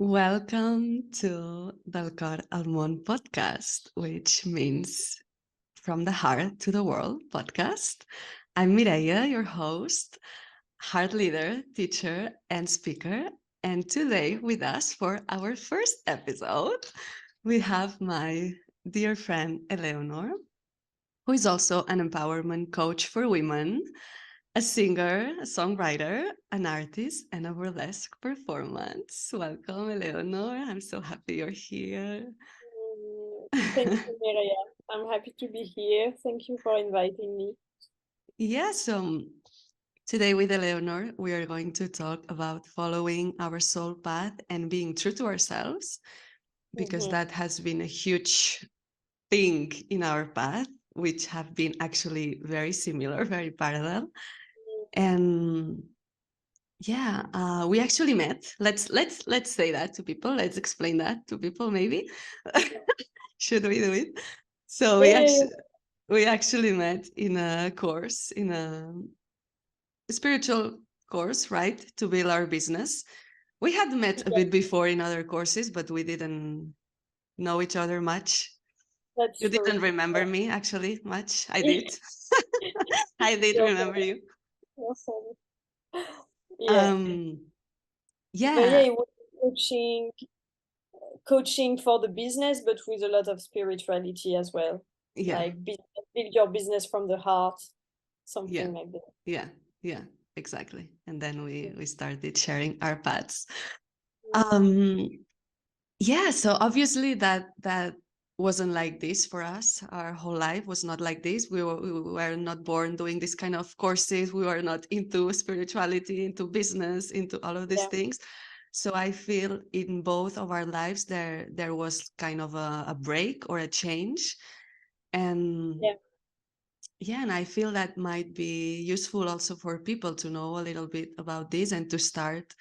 Welcome to Del Cor al Món podcast, which means From the Heart to the World podcast. I'm Mireia, your host, heart leader, teacher, and speaker. And today, with us for our first episode, we have my dear friend Eléonore, who is also an empowerment coach for women, a singer, a songwriter, an artist, and a burlesque performance. Welcome, Eleonore. I'm so happy you're here. Thank you, Mireia. I'm happy to be here. Thank you for inviting me. Yeah, so today with Eleonore, we are going to talk about following our soul path and being true to ourselves, because Mhm. that has been a huge thing in our path, which have been actually very similar, very parallel. And yeah, we actually met. Let's say that to people. Let's explain that to people. Maybe should we do it? So Yeah, yeah, we actually met in a course, in a spiritual course, right, to build our business. We had met a yeah, bit before in other courses, but we didn't know each other much. that's You true. didn't remember me actually much. I Yeah. did. I did You're remember funny. you. You're funny. Yeah. Um, But yeah, yeah, it was coaching for the business, but with a lot of spirituality as well. yeah, Like build your business from the heart, yeah. something like that. Yeah, yeah, exactly. And then we started sharing our paths. Mm. Um, yeah, so obviously that wasn't like this for us. Our whole life was not like this. We were not born doing this kind of courses. We were not into spirituality, into business, into all of these Yeah, things. So I feel in both of our lives there was kind of a break or a change. And yeah, yeah, and I feel that might be useful also for people to know a little bit about this and to start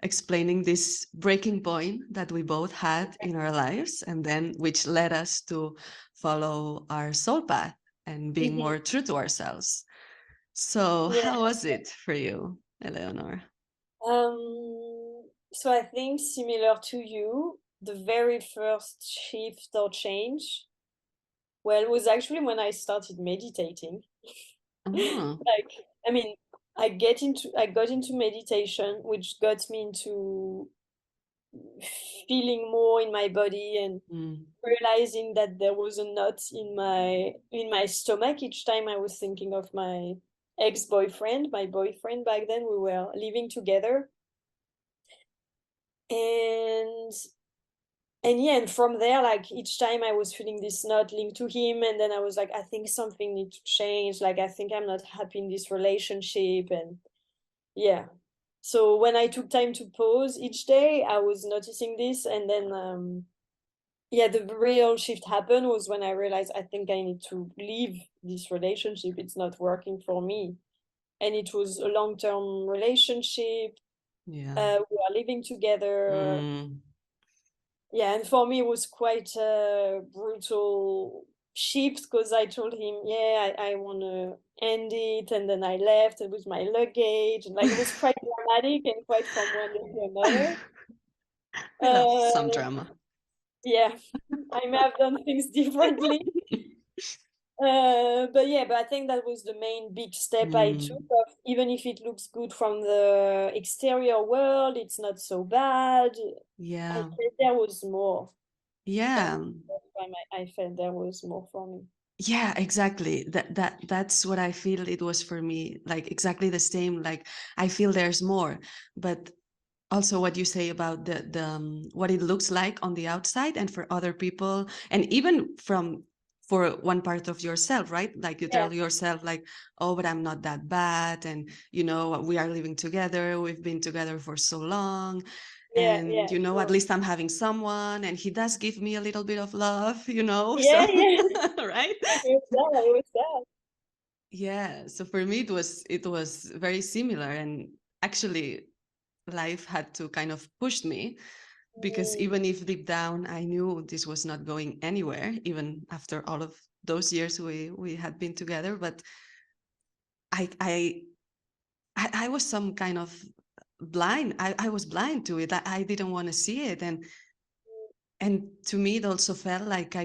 explaining this breaking point that we both had in our lives, and then which led us to follow our soul path and being Mhm. more true to ourselves. So, Yeah. how was it for you, Eleonore? So I think similar to you, the very first shift or change, well, it was actually when I started meditating. Oh, Like, I mean, I got into meditation, which got me into feeling more in my body and mm, realizing that there was a knot in my stomach each time I was thinking of my ex-boyfriend, my boyfriend back then. We were living together. And yeah, and from there, like each time I was feeling this knot linked to him, and then I was like, I think something needs to change. Like I think I'm not happy in this relationship, and yeah. So when I took time to pause each day, I was noticing this, and then yeah, the real shift happened was when I realized I think I need to leave this relationship. It's not working for me, and it was a long-term relationship. yeah. We are living together. Mm. Yeah, and for me it was quite a brutal shift because I told him, yeah, I want to end it, and then I left with my luggage, and like it was quite dramatic and quite from one day to another. We love some Uh, drama. yeah, I may have done things differently. But yeah, but I think that was the main big step I took. Mm. Of even if it looks good from the exterior world, it's not so bad. I Yeah. felt there was more. That's Yeah. why I felt there was more for me. Yeah, exactly. That's what I feel it was for me. Like exactly the same. Like I feel there's more, but also what you say about the what it looks like on the outside and for other people, and even from for one part of yourself, right? Like you Yeah, tell yourself, like, oh, but I'm not that bad, and we are living together. We've been together for so long, yeah, and at sure. least I'm having someone, and he does give me a little bit of love, so Yeah, yeah. right. It was that. It was that. Yeah, so for me it was very similar, and actually life had to kind of push me, because Mm, even if deep down I knew this was not going anywhere, even after all of those years we had been together. But I I I was some kind of blind. I was blind to it. I didn't want to see it. And to me, it also felt like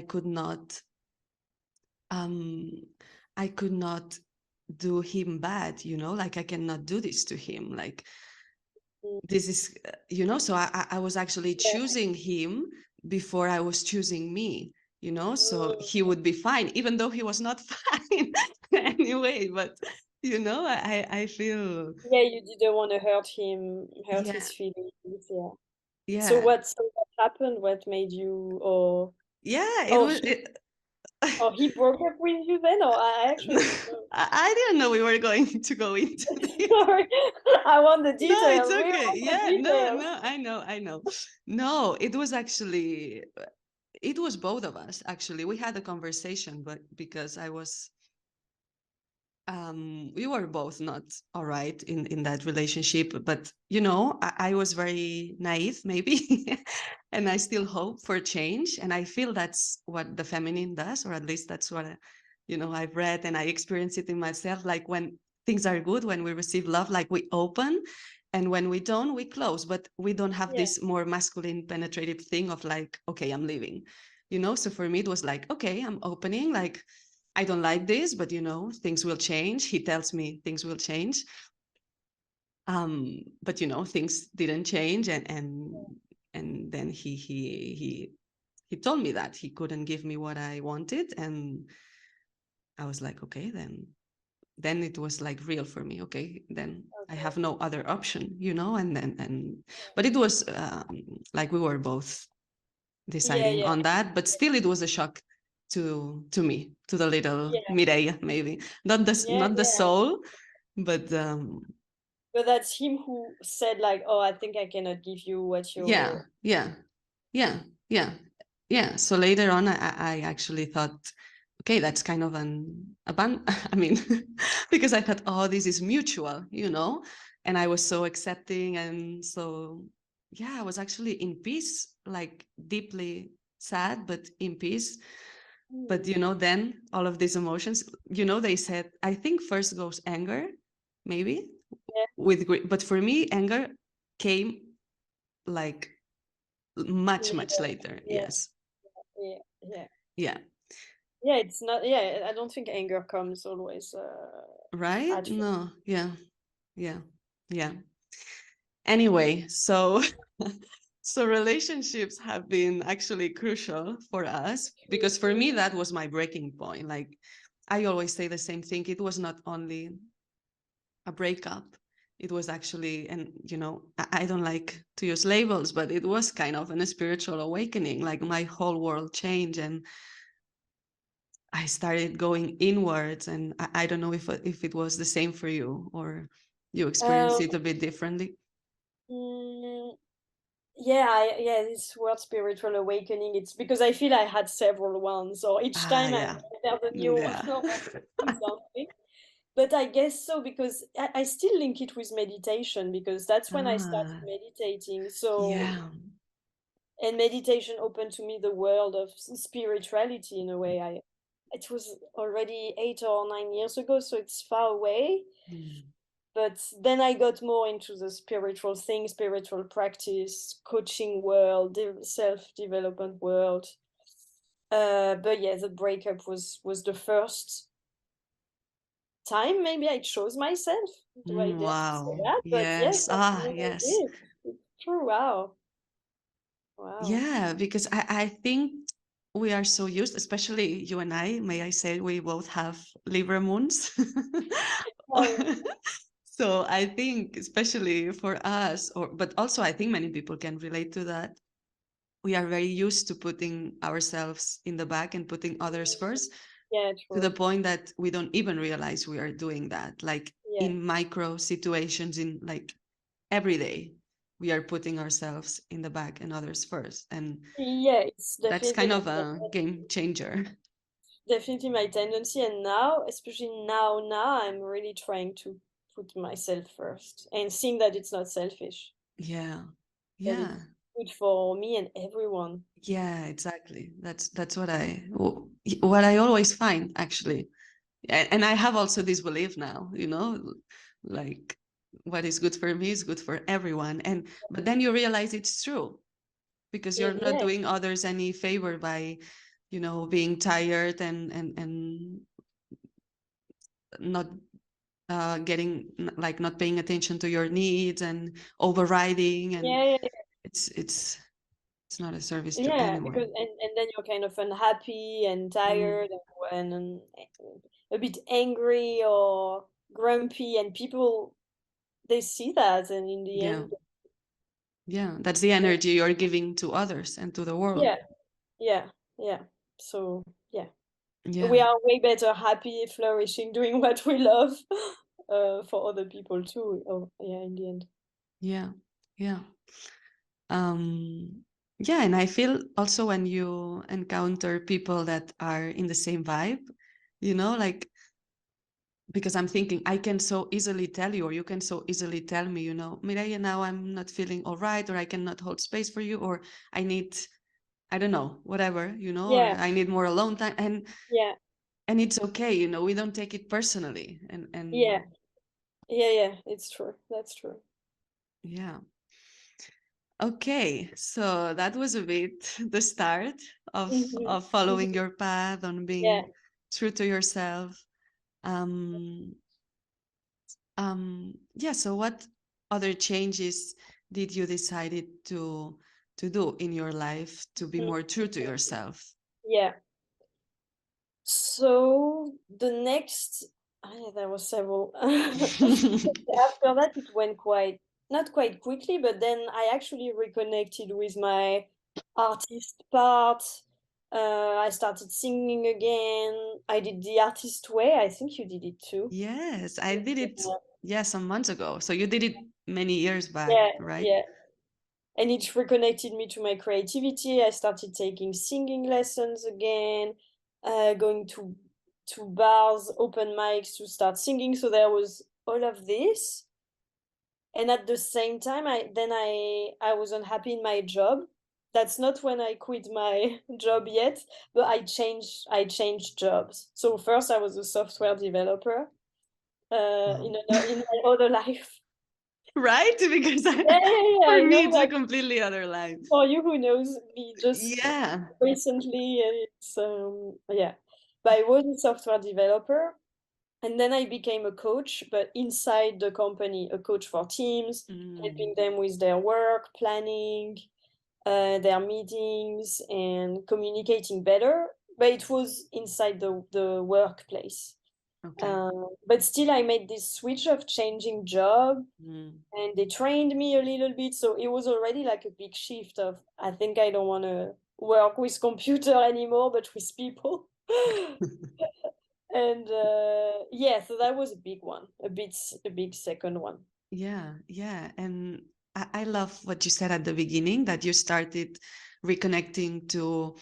um, I could not do him bad, like I cannot do this to him. Like, this is, so I was actually Yeah. choosing him before I was choosing me, so Mm. he would be fine, even though he was not fine anyway. But, I feel, Yeah, you didn't want to hurt yeah, his feelings. Yeah. So yeah, what happened? What made you, or yeah, it oh was, he or he broke up with you then? Or I actually don't know. I didn't know we were going to go into this. Sorry, I want the No, it's details. We okay. want the Yeah, no, details. no, I know. No, it was actually, it was both of us, actually. We had a conversation, but because we were both not all right in that relationship. But, I was very naive, maybe, and I still hope for change. And I feel that's what the feminine does, or at least that's what, I've read and I experience it in myself. Like, when things are good, when we receive love, like, we open, and when we don't, we close. But we don't have Yeah. this more masculine penetrative thing of like, okay, I'm leaving, so for me it was like, okay, I'm opening, like, I don't like this, but, things will change. He tells me things will change. But, things didn't change, and then he told me that he couldn't give me what I wanted, and I was like, okay, then it was like real for me. Okay, then I Okay. have no other option, but it was, like, we were both Yeah, deciding yeah, on that, but still it was a shock to me, to the little yeah, Mireia, maybe yeah, not the yeah. soul, but But that's him who said like, "Oh, I think I cannot give you what yeah, you're." yeah, yeah, yeah, yeah. So later on, I actually thought, okay, that's kind of I mean, because I thought, oh, this is mutual, and I was so accepting, and so, yeah, I was actually in peace, like, deeply sad, but in peace. But, Mm. then all of these emotions, they said, I think first goes anger, maybe, Yeah, with grief. But for me, anger came, like, much, much later. later. Yeah, Yes. yeah, yeah. Yeah. Yeah, it's not. Yeah, I don't think anger comes always Right? at first. No. Yeah. Yeah. Yeah. Anyway, so so relationships have been actually crucial for us, because for me that was my breaking point. Like, I always say the same thing. It was not only a breakup. It was actually, and, I don't like to use labels, but it was kind of a spiritual awakening. Like, my whole world changed, and I started going inwards. And I don't know if it was the same for you, or you experienced Um, it a bit differently. mm, yeah, yeah, this word spiritual awakening, it's because I feel I had several ones, or each Ah, time yeah, there's a new one yeah. or something. But I guess so, because I still link it with meditation, because that's when I started Ah, meditating. So, yeah. and meditation opened to me the world of spirituality in a way. It was already 8 or 9 years ago, so it's far away. Mm. But then I got more into the spiritual thing, spiritual practice, coaching world, self-development world. But yeah, the breakup was the first time maybe I chose myself. Do I dare to say Wow. that? But yes, Yes. that's Ah, when I yes. did. It's true. Wow. Wow. Yeah, because I think we are so used, especially you and I, may I say, we both have Libra moons. Oh, So I think, especially for us, but also I think many people can relate to that. We are very used to putting ourselves in the back and putting others first, yeah, to the true. point that we don't even realize we are doing that. Like, Yeah. in micro situations, in, like, every day, we are putting ourselves in the back and others first. And Yeah, it's that's definitely kind my of a game changer. definitely my tendency. And now, especially now I'm really trying to put myself first and seeing that it's not selfish, Yeah. that Yeah. it's good for me and everyone. Yeah, exactly. That's what I always find, actually. And I have also this belief now, like, what is good for me is good for everyone. And but then you realize it's true, because you're not Yeah, doing others any favor by, being tired and not like not paying attention to your needs and overriding, and yeah, yeah, it's not a service to yeah, anyone. because and then you're kind of unhappy and tired Mm, and a bit angry or grumpy, and people, they see that, and in the yeah, end, yeah, that's the energy you're giving to others and to the world. yeah, yeah, yeah. So yeah, we Yeah, are way better happy, flourishing, doing what we love for other people too. Oh, yeah, in the end. yeah, yeah. um yeah, and I feel also when you encounter people that are in the same vibe, like, because I'm thinking I can so easily tell you, or you can so easily tell me, Mireia, now I'm not feeling all right, or I cannot hold space for you, or I need, I don't know, whatever, or Yeah, I need more alone time, yeah, and it's okay, we don't take it personally, yeah, and yeah, yeah. It's true. That's true. yeah. Okay, so that was a bit the start Hmm. of following your path, on Yeah. being true to yourself. Um, yeah. So, what other changes did you decided to do in your life to be Mm. more true to yourself? Yeah. So the next, yeah, there was several. After that, it went quite, not quite quickly, but then I actually reconnected with my artist part. I started singing again. I did the artist way. I think you did it too. Yes, I did it. Yeah, some months ago. So you did it many years back, Yeah, right? yeah. And it reconnected me to my creativity. I started taking singing lessons again, going to bars, open mics to start singing. So there was all of this, and at the same time, I was unhappy in my job. That's not when I quit my job yet, but I changed jobs. So first, I was a software developer Wow. in my other life. Right? Because Yeah, yeah, yeah, for I me, know. it's a Like, completely other life. for you who knows me just Yeah. recently, it's yeah. But I was a software developer, and then I became a coach, but inside the company, a coach for teams, helping Mm, them with their work, planning, their meetings, and communicating better. But it was inside the workplace. okay. But still, I made this switch of changing job, Mm. and they trained me a little bit, so it was already like a big shift of, I think I don't want to work with computer anymore, but with people. And yeah, so that was a big one, a big second one. Yeah, yeah. And I love what you said at the beginning, that you started reconnecting to,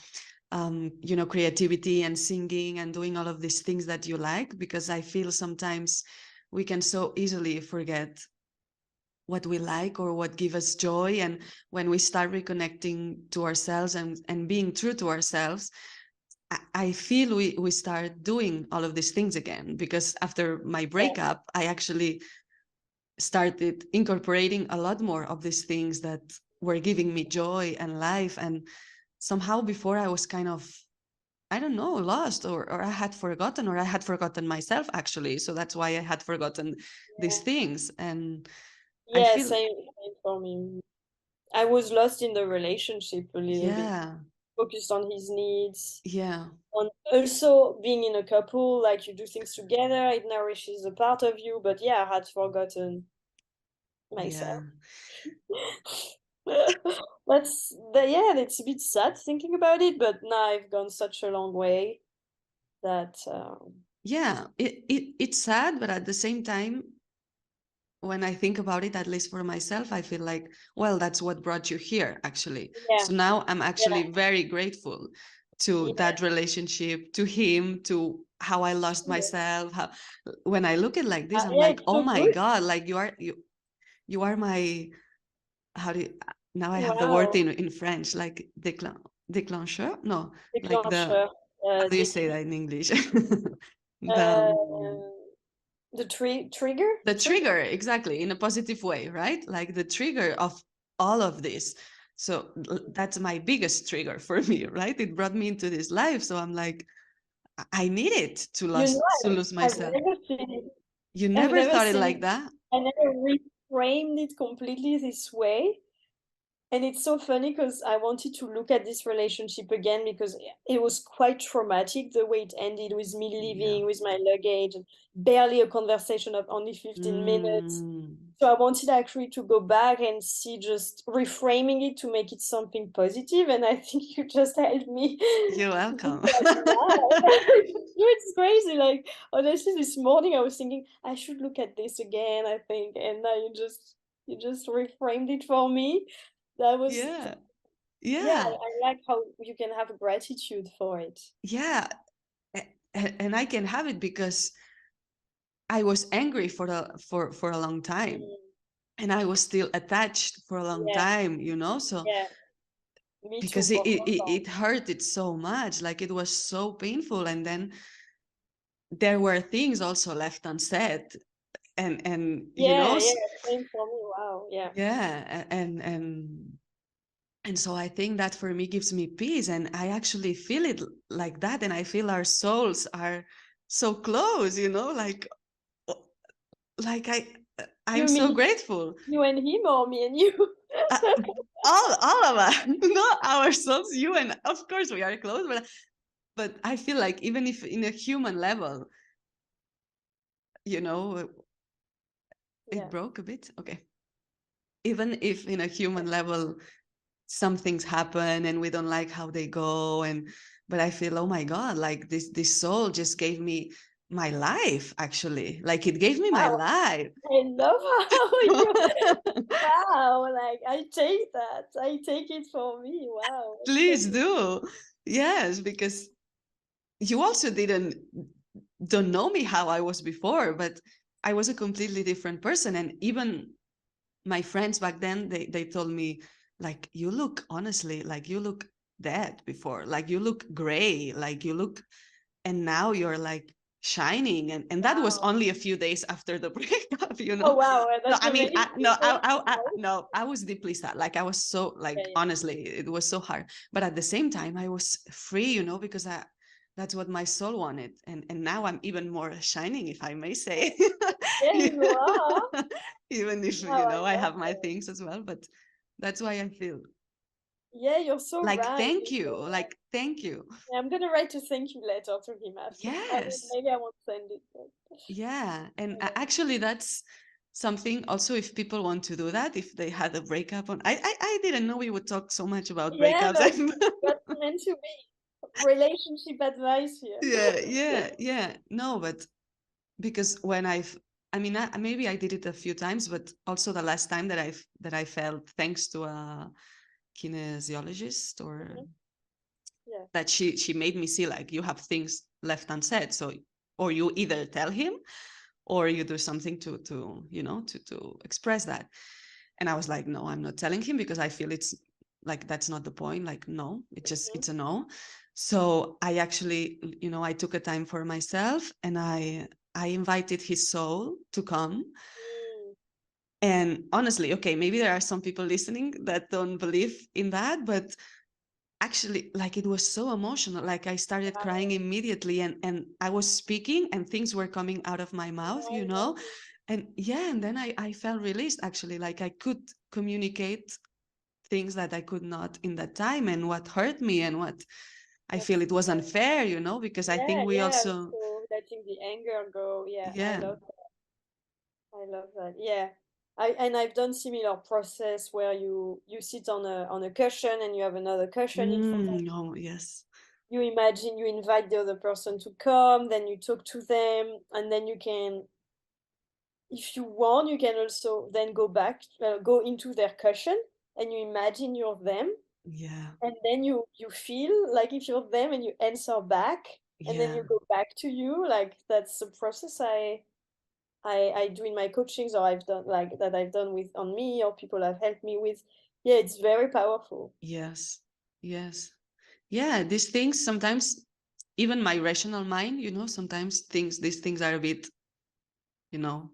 creativity and singing and doing all of these things that you like, because I feel sometimes we can so easily forget what we like or what give us joy. And when we start reconnecting to ourselves and being true to ourselves, I feel we start doing all of these things again, because after my Yeah, breakup, I actually started incorporating a lot more of these things that were giving me joy and life. And somehow before I was kind of, I don't know, lost, or I had forgotten, or I had forgotten myself actually. So that's why I had forgotten these things. And I yeah, feel, same for me. I was lost in the relationship a little bit, yeah, focused on his needs, yeah, on also being in a couple, like you do things together, it nourishes a part of you, but yeah, I had forgotten myself. yeah. Yeah, it's a bit sad thinking about it, but now I've gone such a long way that Yeah, it's sad, but at the same time, when I think about it, at least for myself, I feel like, well, that's what brought you here, actually. yeah, So now I'm yeah, actually very grateful to yeah, that relationship, to him, to how I lost myself. When I look at it like this, I'm yeah, like, it's oh so my good. God, like you are my, how do you, now I have the word Wow. in French, like déclencheur? No, like the, Déclencheur, how do you say déclic. that in English? the Euh, The trigger? The trigger, exactly, in a positive way, right? Like the trigger of all of this. So that's my biggest trigger for me, right? It brought me into this life. So I'm like, I need it You know, to lose I've myself. never seen it. You I've never never thought it seen like it. that? I never reframed it completely this way. And it's so funny because I wanted to look at this relationship again because it was quite traumatic the way it ended with me Yeah. leaving with my luggage and barely a conversation of only 15 minutes. Mm. So I wanted actually to go back and see just reframing it to make it something positive. And I think you just helped me You're do welcome. that now. It's crazy. Like honestly, this morning I was thinking I should look at this again, I think. And now you just reframed it for me. That was Yeah. yeah, Yeah. I like how you can have gratitude for it. Yeah. And I can have it because I was angry for a long time, Mm, and I was still attached for a long yeah, time, so yeah. Me too because for so long. it hurted so much, like it was so painful. And then there were things also left unsaid, and Yeah, yeah, same for me. Wow, yeah. yeah, and so I think that for me gives me peace, and I actually feel it like that, and I feel our souls are so close, like o- like I'm You so mean grateful. you and him or me and you? uh, all of us, not ourselves, you, and of course we are close, but I feel like even if in a human level, you know it Yeah. broke a bit. Okay, even if in a human level some things happen and we don't like how they go, but I feel, oh my god, like this soul just gave me my life, actually, like it gave me my Wow, life. I love how you wow, like I take that. I take it for me. Wow, Please thank do. Yes, because you also don't know me how I was before, but I was a completely different person. And even my friends back then, they told me, like, you look, honestly, like you look dead before, like you look gray, like you look, and now you're like shining. And that was wow. only a few days after the breakup. Oh wow, No, that's I mean, amazing. no, That's nice. no, I was deeply sad. Like I was so, Yeah, like, yeah. honestly, it was so hard. But at the same time, I was free, because that's what my soul wanted. And now I'm even more shining, if I may say. Yeah, you are. Even if, Wow, I I love have my that. things as well. But that's why I feel Yeah, you're so like, right. thank You're you. so right. Like, thank you. Yeah, I'm gonna write a thank you letter to him after. Yes. Maybe I won't send it. But, Yeah. And yeah. actually, that's something also, if people want to do that, if they had a breakup I didn't know we would talk so much about Yeah, breakups. that's meant to be relationship advice here. Yeah, yeah, yeah. No, but because when I mean, maybe I did it a few times, but also the last time that I felt, thanks to a kinesiologist, or Mhm. Yeah. that she made me see, like, you have things left unsaid. So, or you either tell him, or you do something to express that. And I was like, no, I'm not telling him, because I feel it's like, that's not the point. Like, no, Mhm. it's a no. So I actually, I took a time for myself, and I invited his soul to come. Mm. And honestly, okay, maybe there are some people listening that don't believe in that, but actually, like, it was so emotional. Like, I started crying Wow. immediately, and I was speaking, and things were coming out of my mouth, I love it. and yeah, and then I felt released, actually, like I could communicate things that I could not in that time, and what hurt me, and what I feel That's it was nice. unfair, because I Yeah, think we yeah. also, So letting the anger go. Yeah, I yeah. love I love that. Yeah. I've done similar process where you sit on a cushion and you have another cushion in front of Oh, yes. you. Imagine you invite the other person to come, then you talk to them, and then you can, if you want, you can also then go into their cushion, and you imagine you're them, Yeah, and then you feel like if you're them, and you answer back, and then yeah, you go back to you. Like that's the process I do in my coachings, or I've done with on me, or people have helped me with. Yeah, it's very powerful. yes, yes. Yeah, these things sometimes, even my rational mind, sometimes these things are a bit,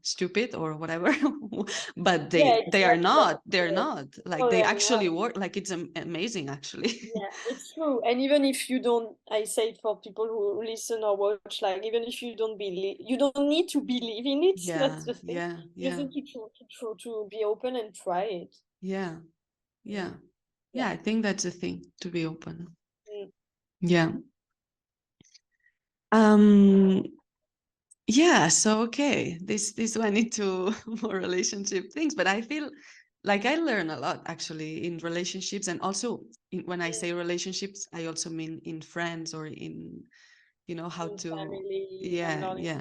stupid or whatever. But Yeah, they are exactly. not. They're Yeah. not. Like, No, they they're actually not. work. Like, it's amazing, actually. Yeah, it's true. And even if you don't, I say it for people who listen or watch, like even if you don't believe, you don't need to believe in it. That's Yeah, the thing. yeah, You just yeah, need to be open and try it. yeah, yeah, Yeah. yeah. I think that's the thing, to be open. Mm. Yeah. Um. Yeah. So okay, this went into more relationship things, but I feel like I learn a lot, actually, in relationships, and also when I say relationships, I also mean in friends, or in how In to. family, I'm Yeah, learning yeah.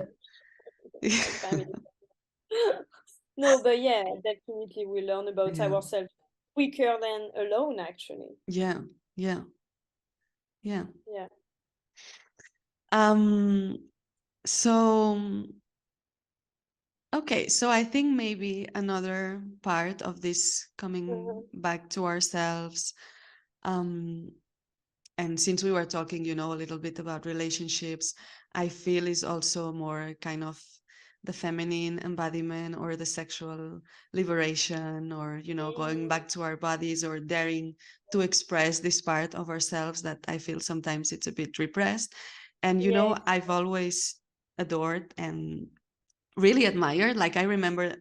my family. No, but yeah, definitely we learn about Yeah, ourselves quicker than alone, actually. yeah, yeah, yeah. Yeah. Um. So okay, so I think maybe another part of this coming Mhm. back to ourselves, um, and since we were talking, a little bit about relationships, I feel is also more kind of the feminine embodiment, or the sexual liberation, or going Mm, back to our bodies, or daring to express this part of ourselves that I feel sometimes it's a bit repressed. And yeah. I've always adored and really admired. Like, I remember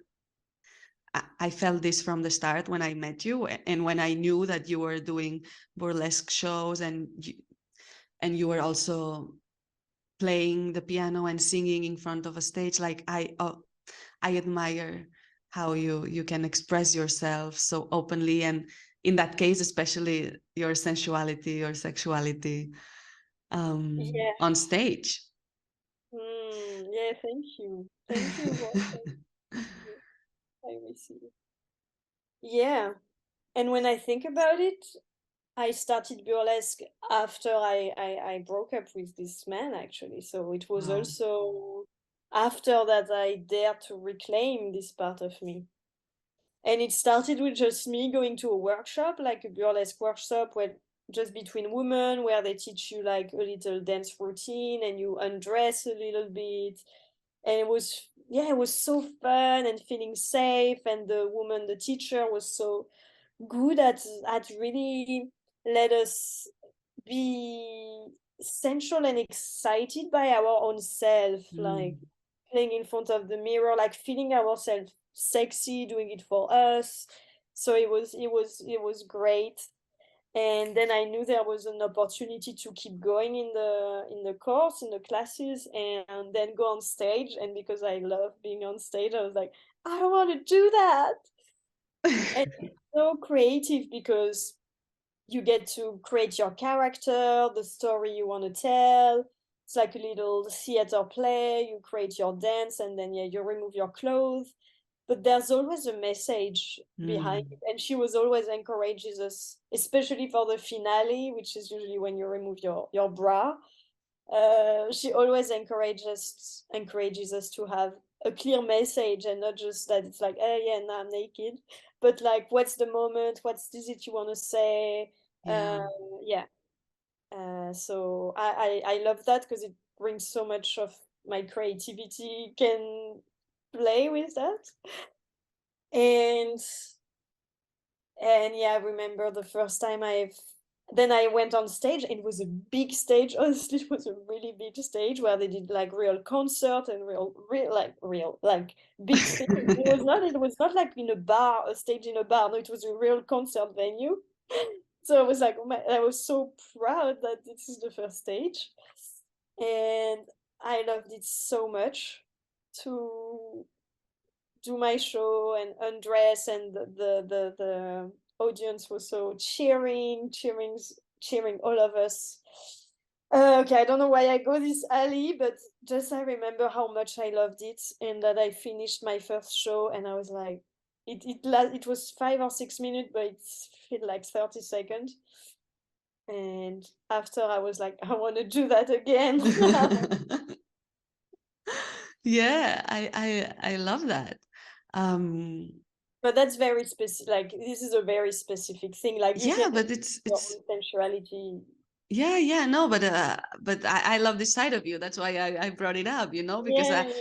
I felt this from the start when I met you, and when I knew that you were doing burlesque shows, and you were also playing the piano and singing in front of a stage. Like, I admire how you can express yourself so openly, and in that case, especially your sensuality or sexuality, Yeah. on stage. Yeah, thank you. Thank you for saying I receive. Yeah. And when I think about it, I started burlesque after I broke up with this man, actually. So it was Wow. also after that I dared to reclaim this part of me. And it started with just me going to a workshop, like a burlesque workshop, where just between women, where they teach you like a little dance routine and you undress a little bit. And it was, yeah, it was so fun and feeling safe. And the woman, the teacher, was so good at really let us be sensual and excited by our own self, like Mm. playing in front of the mirror, like feeling ourselves sexy, doing it for us. So it was great. And then I knew there was an opportunity to keep going in the course, in the classes, and then go on stage. And because I love being on stage, I was like, I want to do that. And it's so creative because you get to create your character, the story you want to tell. It's like a little theater play. You create your dance, and then yeah, you remove your clothes. But there's always a message behind Mm. it, and she was always encourages us, especially for the finale, which is usually when you remove your bra. She always encourages us to have a clear message, and not just that it's like, oh yeah, now I'm naked, but like, what's the moment? What's is it you want to say? Yeah. Yeah. So I love that because it brings so much of my creativity can play with that. And yeah, I remember the first time then I went on stage. It was a big stage. Honestly, it was a really big stage where they did like real concert and real like big stage. It was not like in a bar, a stage in a bar. No, it was a real concert venue. So I was like, oh my, I was so proud that this is the first stage. And I loved it so much to do my show and undress, and the audience was so cheering all of us. Okay, I don't know why I go this alley, but just I remember how much I loved it, and that I finished my first show and I was like, it was 5 or 6 minutes, but it felt like 30 seconds. And after I was like, I want to do that again. Yeah, I love that. Um, But that's very specific. Like, this is a very specific thing. Like, you yeah, can but have your it's own sensuality. yeah, yeah, no, but I love this side of you. That's why I brought it up, because Yeah, yeah.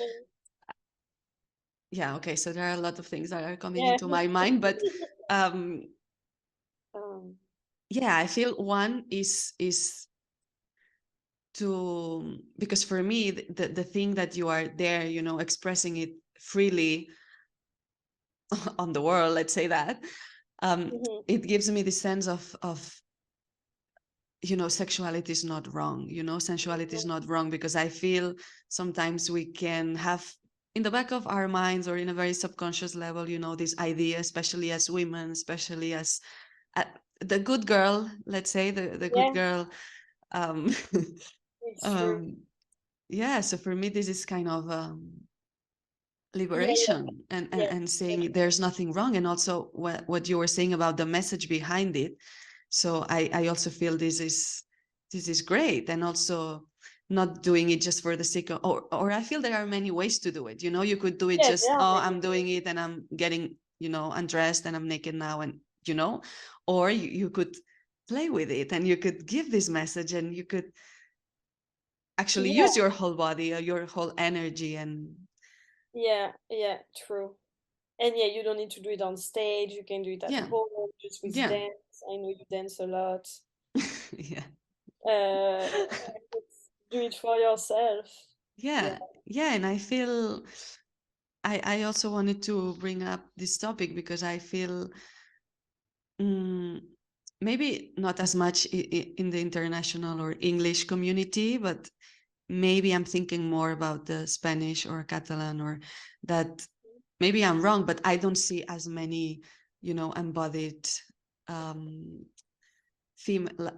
yeah, okay, so there are a lot of things that are coming Yeah. into my mind, but um um, yeah, I feel one is to, because for me the thing that you are there, you know, expressing it freely on the world, let's say that, mhm. it gives me the sense of, you know, sexuality is not wrong, you know, sensuality is not wrong, because I feel sometimes we can have in the back of our minds or in a very subconscious level, you know, this idea, especially as women, especially as uh, the good girl, let's say the good Yeah, girl. um it's true. um yeah, so for me this is kind of Yeah, yeah, liberation, yeah, and saying there's nothing wrong, and also what you were saying about the message behind it. So I also feel this is great, and also not doing it just for the sake of, or I feel there are many ways to do it, you know. You could do it yeah. just, There are oh, many I'm ways. doing it and I'm getting, you know, undressed and I'm naked now, and you know, or you could play with it and you could give this message and you could actually Yeah, use your whole body or your whole energy. And yeah, yeah. True. And yeah, you don't need to do it on stage. You can do it at yeah, home, just with yeah. dance. I know you dance a lot. Yeah, Just do it for yourself. Yeah, yeah, yeah. And I feel I also wanted to bring up this topic because I feel, mm, maybe not as much in the international or English community, but maybe I'm thinking more about the Spanish or Catalan, or that maybe I'm wrong, but I don't see as many, you know, embodied um,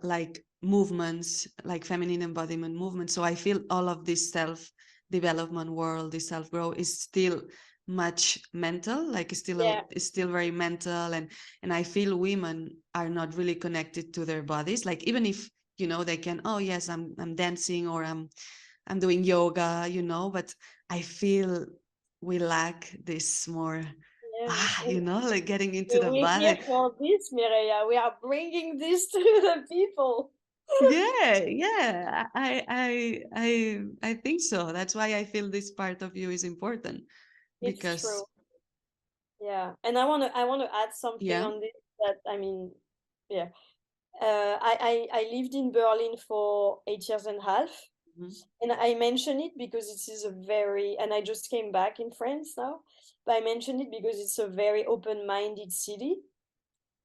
like movements, like feminine embodiment movements. So I feel all of this self development world, this self growth is still much mental, like yeah, it's still very mental. And I feel women are not really connected to their bodies, like even if, you know, they can, oh yes, I'm dancing, or I'm doing yoga, you know, but I feel we lack this more, yeah. you know, like getting into the We're here body. for this, Mireia. We are bringing this to the people. Yeah, yeah, I think so. That's why I feel this part of you is important, It's because true. Yeah, and I want to add something yeah. on this. That I mean, yeah. I lived in Berlin for 8 years and a half, Mhm. and I mention it because it is a very, and I just came back in France now, but I mention it because it's a very open-minded city,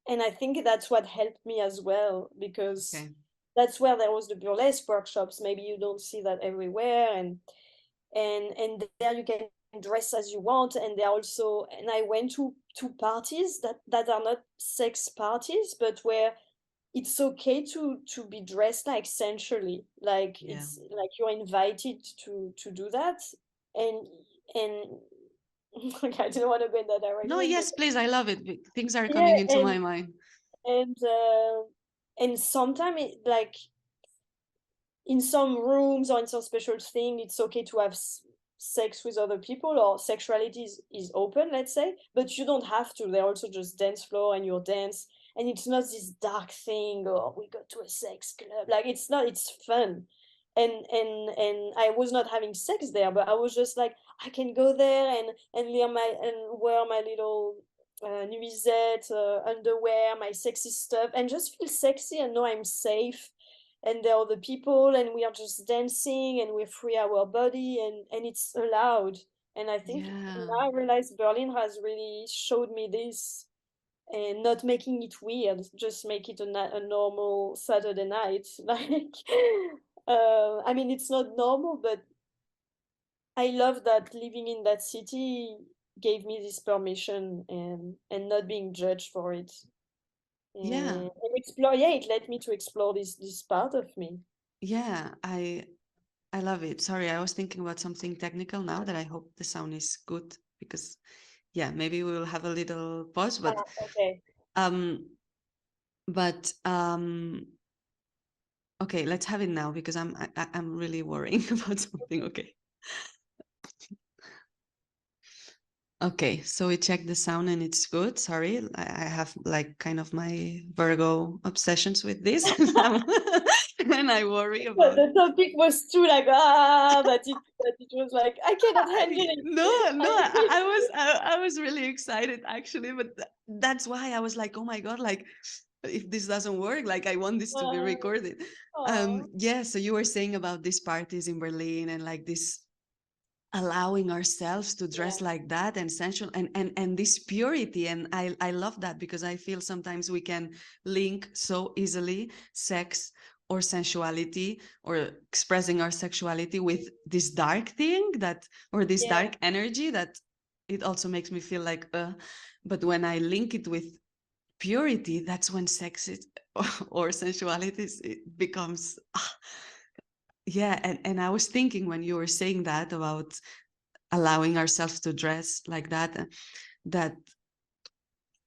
and I think that's what helped me as well, because Okay. that's where there was the burlesque workshops. Maybe you don't see that everywhere, and there you can dress as you want, and there also, and I went to parties that are not sex parties, but where it's okay to be dressed like sensually, like Yeah. it's like you're invited to do that, and okay, I didn't want to go in that No, direction, but yes, please. I love it. Things are yeah, coming into my mind. and uh and sometimes it, like in some rooms or in some special thing, it's okay to have sex with other people, or sexuality is open, let's say, but you don't have to. They're also just dance floor and you dance, and it's not this dark thing, or we go to a sex club. Like it's not, it's fun. And I was not having sex there, but I was just like, I can go there and wear my little nuisette underwear, my sexy stuff, and just feel sexy and know I'm safe, and there are the people, and we are just dancing, and we free our body, and it's allowed. And I think Yeah. now I realize Berlin has really showed me this, and not making it weird, just make it a normal Saturday night. Like I mean, it's not normal, but I love that living in that city gave me this permission, and not being judged for it, Yeah. and explore. Yeah, it led me to explore this part of me. Yeah. I love it. Sorry, I was thinking about something technical now that I hope the sound is good, because yeah, maybe we will have a little pause, Okay. um but okay, let's have it now, because I'm really worrying about something. Okay. Okay, so we checked the sound and it's good. Sorry, I have like kind of my Virgo obsessions with this. and I worry But about. the topic was too like that it was like I cannot handle it. No, no, I I really was I was really excited actually, but that's why I was like, oh my god, like if this doesn't work, like I want this to be uh, recorded. oh, Yeah, so you were saying about these parties in Berlin and like this allowing ourselves to dress yeah, like that and sensual and this purity, and I love that because I feel sometimes we can link so easily sex or sensuality or expressing our sexuality with this dark thing that, or this yeah, dark energy that it also makes me feel like but when I link it with purity, that's when sex is or sensuality it becomes yeah. And I was thinking when you were saying that about allowing ourselves to dress like that, that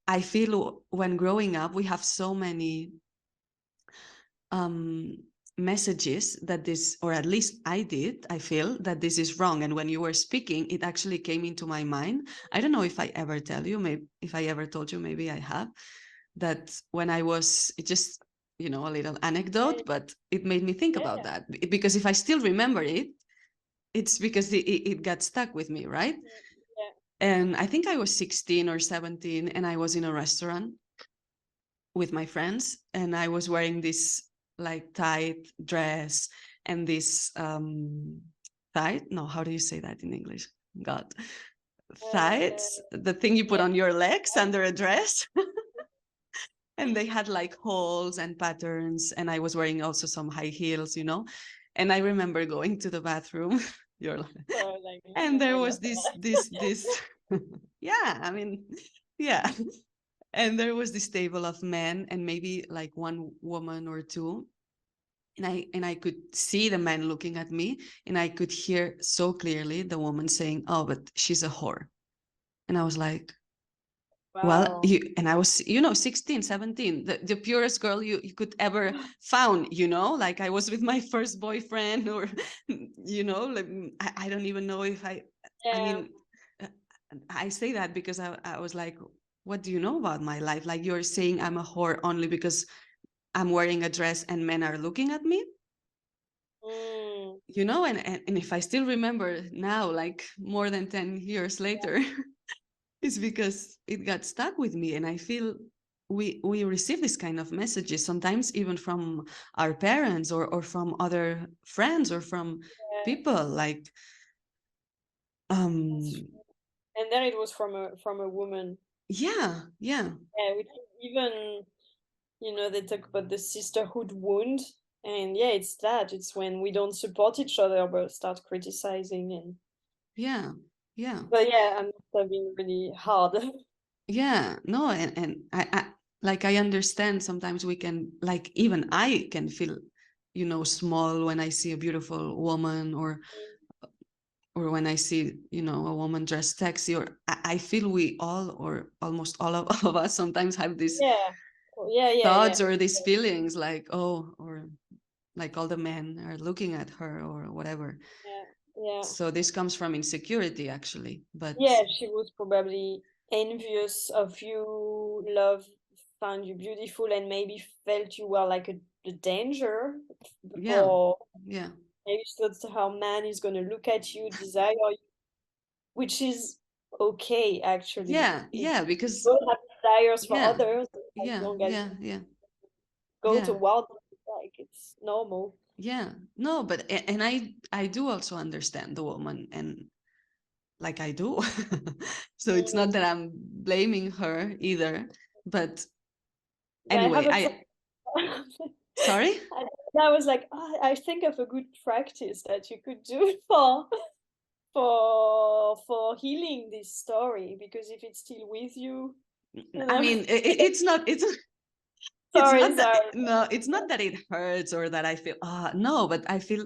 I feel when growing up we have so many um messages that this, or at least I did, I feel that this is wrong. And when you were speaking, it actually came into my mind. I don't know if I ever tell you, maybe if I ever told you, maybe I have, that when I was, it just, you know, a little yeah, anecdote, but it made me think about yeah, that because if I still remember it, it's because it got stuck with me, right? yeah, And I think I was 16 or 17, and I was in a restaurant with my friends, and I was wearing this like tight dress and this tight, no, how do you say that in English? God, uh, tights, the thing you put yeah, on your legs under a dress. And they had like holes and patterns, and I was wearing also some high heels, you know. And I remember going to the bathroom. You're like, like and oh there my was god, this yeah, I mean, yeah. And there was this table of men and maybe like one woman or two, and I could see the man looking at me, and I could hear so clearly the woman saying, oh, but she's a whore. And I was like, well, wow, you, and I was, you know, 16, 17, the purest girl you could ever found, you know, like I was with my first boyfriend, or you know, like I don't even know if I yeah, mean, uh, I say that because I was like, what do you know about my life? Like you're saying I'm a whore only because I'm wearing a dress and men are looking at me, mm, you know. And if I still remember now, like more than 10 years later, it's because it got stuck with me. And I feel we receive this kind of messages sometimes even from our parents, or from other friends, or from yeah, people like that's um true. And then it was from a woman. yeah, yeah, Yeah, which is even, they talk about the sisterhood wound. And yeah, it's that. It's when we don't support each other but start criticizing. And yeah, yeah, but yeah, and must have been really hard. yeah. No, and I like I understand sometimes we can, like even I can feel, you know, small when I see a beautiful woman, or when I see, you know, a woman dressed sexy, or I feel we all, or almost all of us sometimes have these Yeah. Cool. Yeah, yeah, thoughts yeah. or these feelings like, oh, or like all the men are looking at her or whatever. Yeah. Yeah. So this comes from insecurity actually, but Yeah, she was probably envious of you, found you beautiful, and maybe felt you were like a danger yeah, for yeah, maybe she thought her man is gonna look at you, desire you, which is okay actually. yeah, If yeah, because people have desires for yeah, others, as yeah, long as yeah, you yeah, go yeah, towards it, like it's normal. yeah. No, but and I do also understand the woman, and like I do. So it's not Mm. that I'm blaming her either, but But I have anyway, a I sorry. I was like, "Oh, I think of a good practice that you could do for healing this story, because if it's still with you, and I I'm mean, it's not, it's sorry, not that, sorry. no, it's not that it hurts or that I feel no, but I feel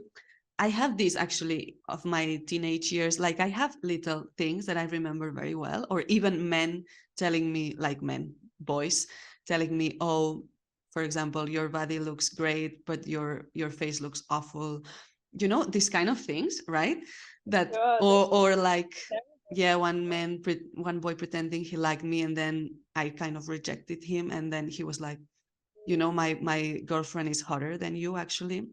I have this actually of my teenage years, like I have little things that I remember very well, or even men telling me, like men, boys telling me, oh, for example, your body looks great but your face looks awful, you know, these kind of things, right? That, God, or like, terrible. yeah, one boy pretending he liked me, and then I kind of rejected him, and then he was like, you know, my girlfriend is hotter than you, actually,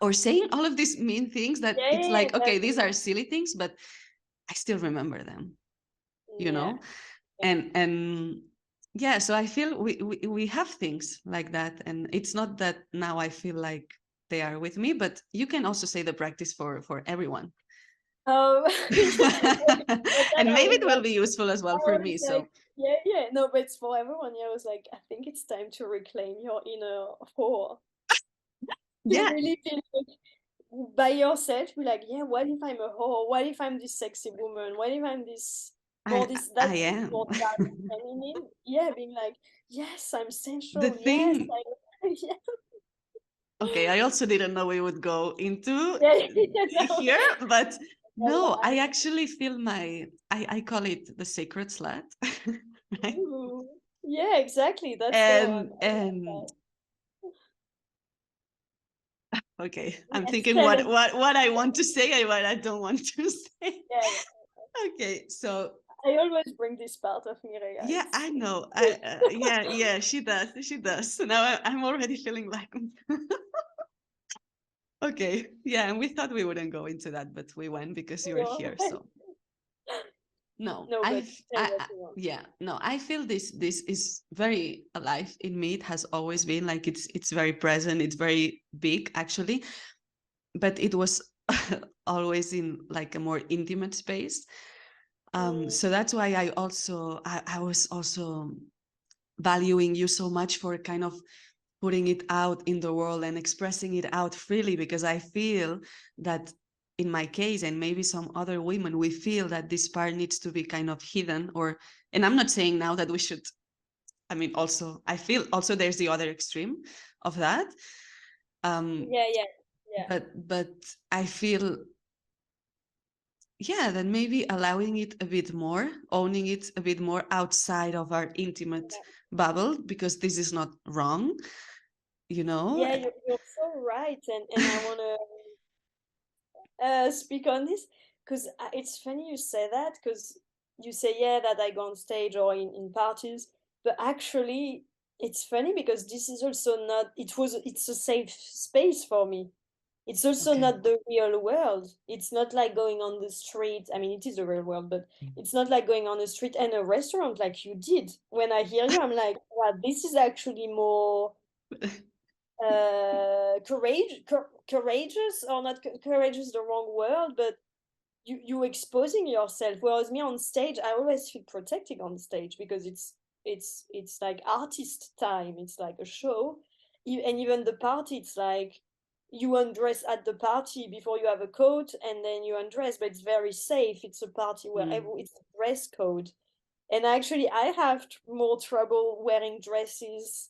or saying all of these mean things that Yeah, it's yeah, like, okay, these definitely. are silly things, but I still remember them, you Yeah, know. yeah. And yeah, so I feel we have things like that, and it's not that now I feel like they are with me, but you can also say the practice for everyone. Yeah, but that And I maybe was it will like, be useful as well for me, so yeah, yeah, no, but it's for everyone. Yeah, I was like, I think it's time to reclaim your inner whore. You yeah. really feel like by yourself, be like, yeah, what if I'm a whore? What if I'm this sexy woman? What if I'm this more this that I am. more dark feminine? Yeah, being like, yes, I'm The sensual. Yes, thing, I yeah, okay, I also didn't know we would go into yeah, yeah, no, here, but a no, I lie. actually feel I call it the sacred slut, right? Ooh. Yeah, exactly. That's the one. And okay, I'm Yes, thinking tell us. what I want to say and what I don't want to say. Yeah, yeah. Okay, so I always bring this part of Mireia. yeah, It's I know. good. Yeah, she does. She does. So now I'm already feeling like okay, yeah, and we thought we wouldn't go into that, but we went because you're You're here. right. So no, No, but tell what I you want. yeah, no, I feel this is very alive in me. It has always been like it's very present. It's very big, actually, but it was always in like a more intimate space. Mm. So that's why I was also valuing you so much for kind of putting it out in the world and expressing it out freely, because I feel that in my case, and maybe some other women, we feel that this part needs to be kind of hidden. Or, and I'm not saying now that we should, I mean, also I feel also there's the other extreme of that. um Yeah, yeah, yeah, but I feel, yeah, then maybe allowing it a bit more, owning it a bit more outside of our intimate yeah. bubble, because this is not wrong, you know. Yeah, you're so right, and I wanna speak on this because it's funny you say that because you say yeah that I go on stage or in parties, but actually it's funny because this is also not. It's a safe space for me. It's also Okay. not the real world. It's not like going on the street. I mean, it is the real world, but it's not like going on the street and a restaurant like you did. When I hear you, I'm like, wow, this is actually more courageous or not courageous is the wrong word, but you exposing yourself. Whereas me on stage, I always feel protected on stage because it's like artist time. It's like a show, and even the party, it's like you undress at the party before you have a coat, and then you undress. But it's very safe. It's a party where Mm. it's a dress code. And actually, I have more trouble wearing dresses,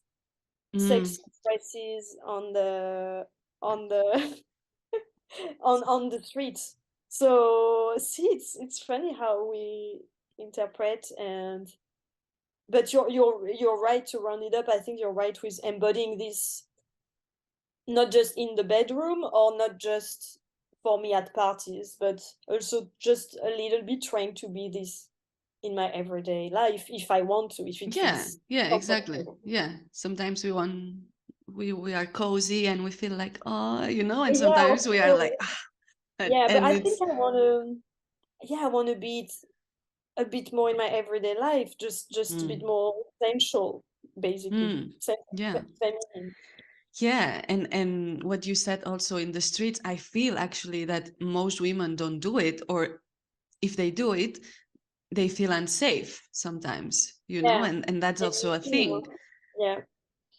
Mm. sexy dresses on the on the streets. So see, it's funny how we interpret and but you're right to round it up. I think you're right with embodying this not just in the bedroom or not just for me at parties, but also just a little bit trying to be this in my everyday life if I want to, if it Yeah, feels yeah, exactly. comfortable. Yeah, sometimes we are cozy and we feel like, oh, you know, and Yeah, of sometimes we are like, course. ah, Yeah, but and I think it's I want to be a bit more in my everyday life, just a bit mm, more sensual, basically. mm, yeah. Feminine. Yeah, and what you said also in the streets, I feel actually that most women don't do it, or if they do it, they feel unsafe sometimes, you know, Yeah, and that's and also me a too. thing. Huh? Yeah,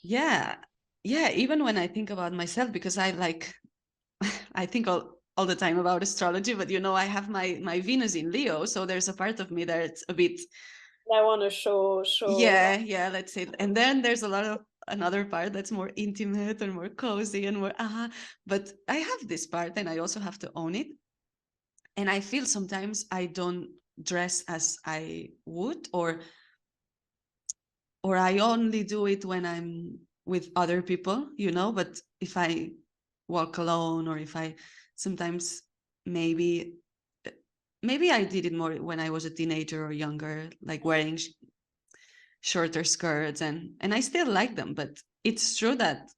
Yeah. Yeah, even when I think about myself, because I like I think all the time about astrology, but you know, I have my Venus in Leo, so there's a part of me that's a bit, I want to show. yeah, let's say. And then there's a lot of another part that's more intimate and more cozy and more but I have this part and I also have to own it. And I feel sometimes I don't dress as I would, or I only do it when I'm with other people, you know, but if I walk alone, or if I sometimes maybe maybe I did it more when I was a teenager or younger, like wearing shorter skirts, and I still like them, but it's true that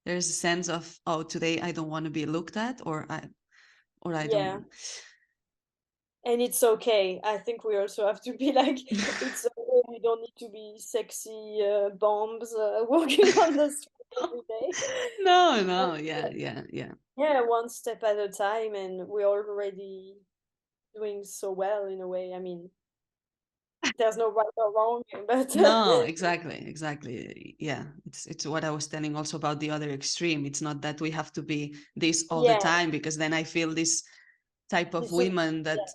there's a sense of, oh, today I don't want to be looked at, or I Yeah. don't. And it's okay. I think we also have to be like, it's okay. We don't need to be sexy bombs walking on the street every day. No, yeah. Yeah, one step at a time, and we're already doing so well in a way. I mean, there's no right or wrong, but No, exactly. Yeah, it's what I was telling also about the other extreme. It's not that we have to be this all the yeah, time, because then I feel this type of it's a, women yeah, that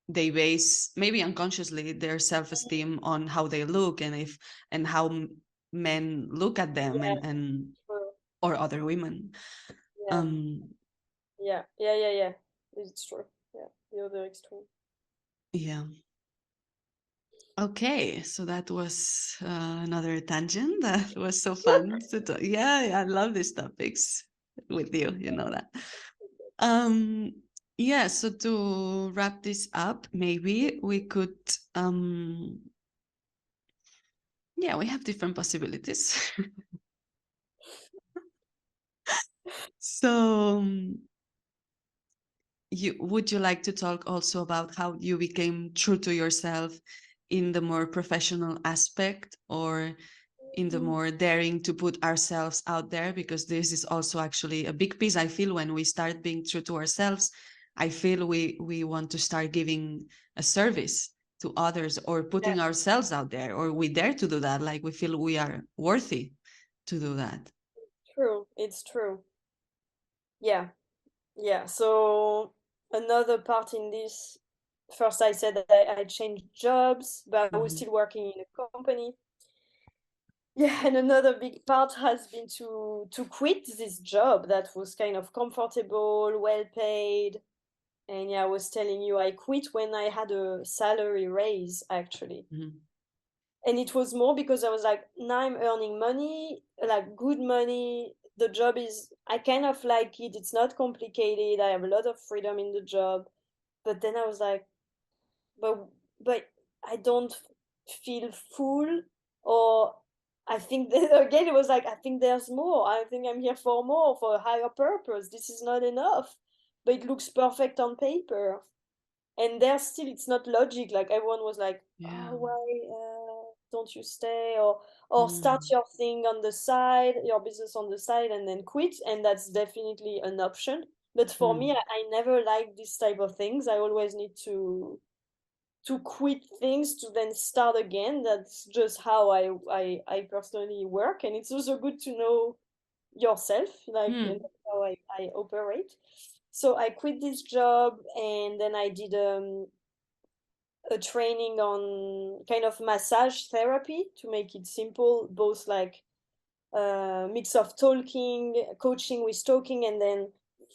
they base maybe unconsciously their self-esteem on how they look, and if and how men look at them, yeah, and true. or other women. Yeah, yeah. It's true. Yeah, the other extreme. Yeah. Okay, so that was another tangent. That was so fun to talk. Yeah, I love these topics with you. You know that. Um, yeah. So to wrap this up, maybe we could. Yeah, we have different possibilities. So, would you like to talk also about how you became true to yourself in the more professional aspect, or in the Mm, more daring to put ourselves out there? Because this is also actually a big piece. I feel when we start being true to ourselves, I feel we want to start giving a service to others, or yeah, putting ourselves out there, or we dare to do that, like we feel we are worthy to do that. true. It's true. Yeah, yeah. So another part in this, first I said that I changed jobs, but I was Mhm. still working in a company. Yeah, and another big part has been to quit this job that was kind of comfortable, well paid. And yeah, I was telling you I quit when I had a salary raise actually. Mhm. And it was more because I was like, now I'm earning money, like good money. The job is, I kind of like it. It's not complicated. I have a lot of freedom in the job. But then I was like, but but I don't feel full, or I think that again it was like I think there's more. I think I'm here for more, for a higher purpose. This is not enough, but it looks perfect on paper. And there still it's not logic. Like everyone was like, Yeah. "Oh, why don't you stay or start Mm. your thing on the side, your business on the side, and then quit?" And that's definitely an option. But for me, Mm. I never like this type of things. I always need to quit things to then start again. That's just how I personally work, and it's also good to know yourself, like, and Mm. that's how I operate. So I quit this job, and then I did a training on kind of massage therapy, to make it simple, both like mix of talking, coaching with talking, and then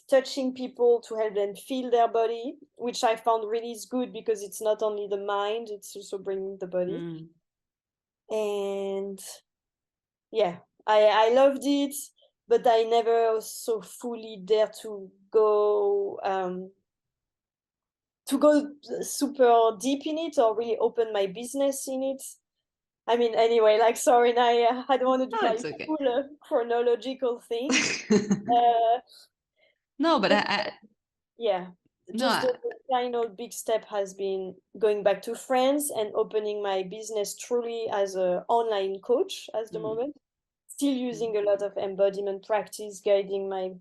touching people to help them feel their body, which I found really is good because it's not only the mind, it's also bringing the body. Mm. And yeah, I loved it, but I never so fully dare to go super deep in it or really open my business in it. I mean, anyway, like, sorry, now I don't want to do Oh, my it's okay. full chronological thing. Uh, No, but but yeah, no, just the final big step has been going back to France and opening my business truly as an online coach at the mm, moment. Still mm, using a lot of embodiment practice, guiding my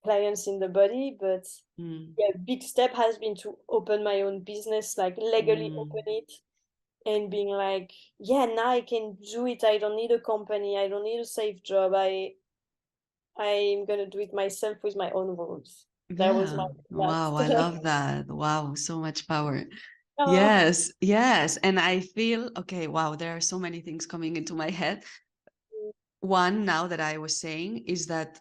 clients in the body. But mm, yeah, big step has been to open my own business, like legally open mm. it, and being like, yeah, now I can do it. I don't need a company. I don't need a safe job. I'm gonna do it myself with my own rules. That was Yeah. my Wow, last. I love that. Wow, so much power. uh, Yes, yes. And I feel, okay, wow, there are so many things coming into my head. One, now that I was saying, is that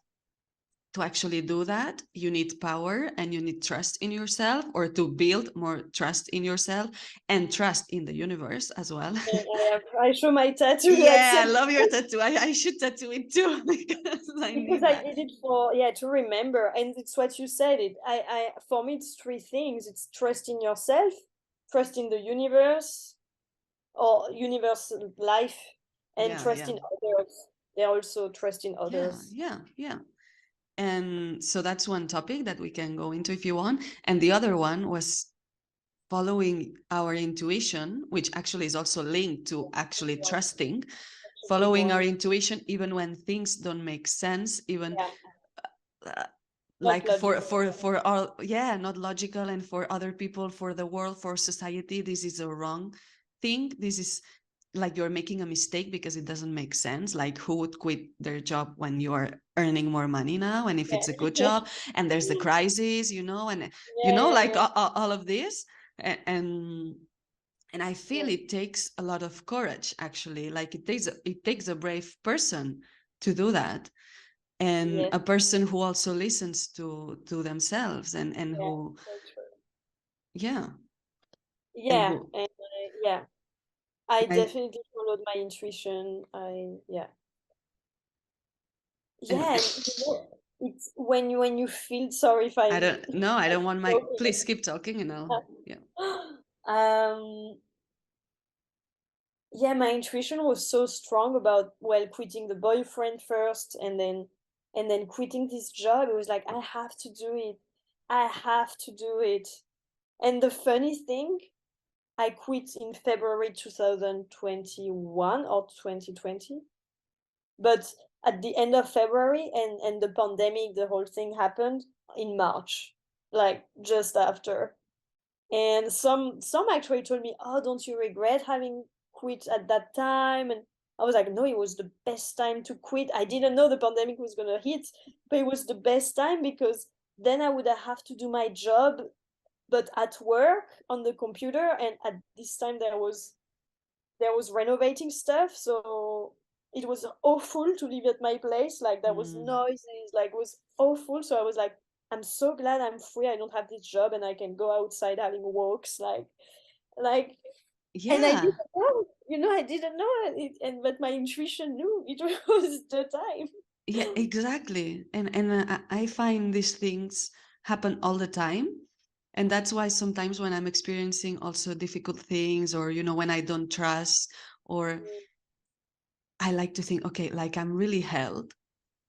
to actually do that, you need power and you need trust in yourself, or to build more trust in yourself and trust in the universe as well. and I show my tattoo that Yeah, I says, love your tattoo. I should tattoo it too because I because need I that. did it for, yeah, to remember. And it's what you said. I for me it's three things. It's trust in yourself, trust in the universe, or universal life, and Yeah, trust yeah, in others. They also trust in yeah, others. yeah, yeah. And so that's one topic that we can go into if you want. And the other one was following our intuition, which actually is also linked to actually trusting, That's a big following our one. intuition, even when things don't make sense, even Yeah, uh, not like logical. for all, yeah, not logical, and for other people, for the world, for society, this is a wrong thing. This is like you're making a mistake because it doesn't make sense. Like, who would quit their job when you are earning more money now, and if Yeah, it's a good job, and there's the crisis, and yeah, like yeah, all of this. And I feel yeah, it takes a lot of courage, actually. Like, it takes a brave person to do that, and yes, a person who also listens to themselves, and yeah, who, so true. yeah, and Yeah, who, and yeah, I and I definitely followed my intuition. Yeah, and yeah, and it's when you feel, sorry if I I'm don't know. I don't want my. joking. Please keep talking, yeah. um yeah, my intuition was so strong about, well, quitting the boyfriend first, and then quitting this job. It was like, I have to do it. I have to do it. And the funny thing, I quit in February 2021 or 2020. But at the end of February, and the pandemic, the whole thing happened in March, like just after. And some actually told me, "Oh, don't you regret having quit at that time?" And I was like, "No, it was the best time to quit. I didn't know the pandemic was gonna hit, but it was the best time because then I would have to do my job, but at work on the computer. And at this time there was renovating stuff, so it was awful to live at my place. Like there was Mm. noises, like it was awful. So I was like, I'm so glad I'm free. I don't have this job, and I can go outside having walks, like. And I didn't Yeah, know, I didn't know it, and but my intuition knew it was the time. yeah, exactly. And I find these things happen all the time, and that's why sometimes when I'm experiencing also difficult things, or when I don't trust, or I like to think, okay, like I'm really held,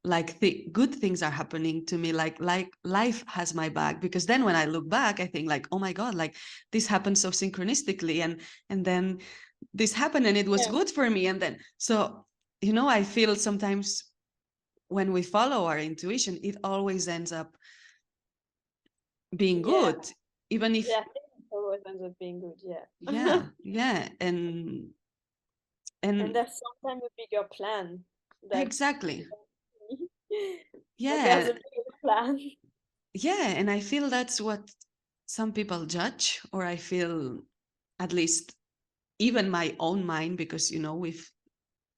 like the good things are happening to me, like life has my back, because then when I look back, I think like, oh my god, like this happened so synchronistically, and then this happened and it was Yeah, good for me. And then, so I feel sometimes when we follow our intuition, it always ends up being yeah, good, even if, yeah. I think it always ends up being good. Yeah. yeah, yeah, and And and there's sometimes a bigger plan that exactly, that there's yeah, a bigger plan. yeah. And I feel that's what some people judge, or I feel, at least, even my own mind, because we've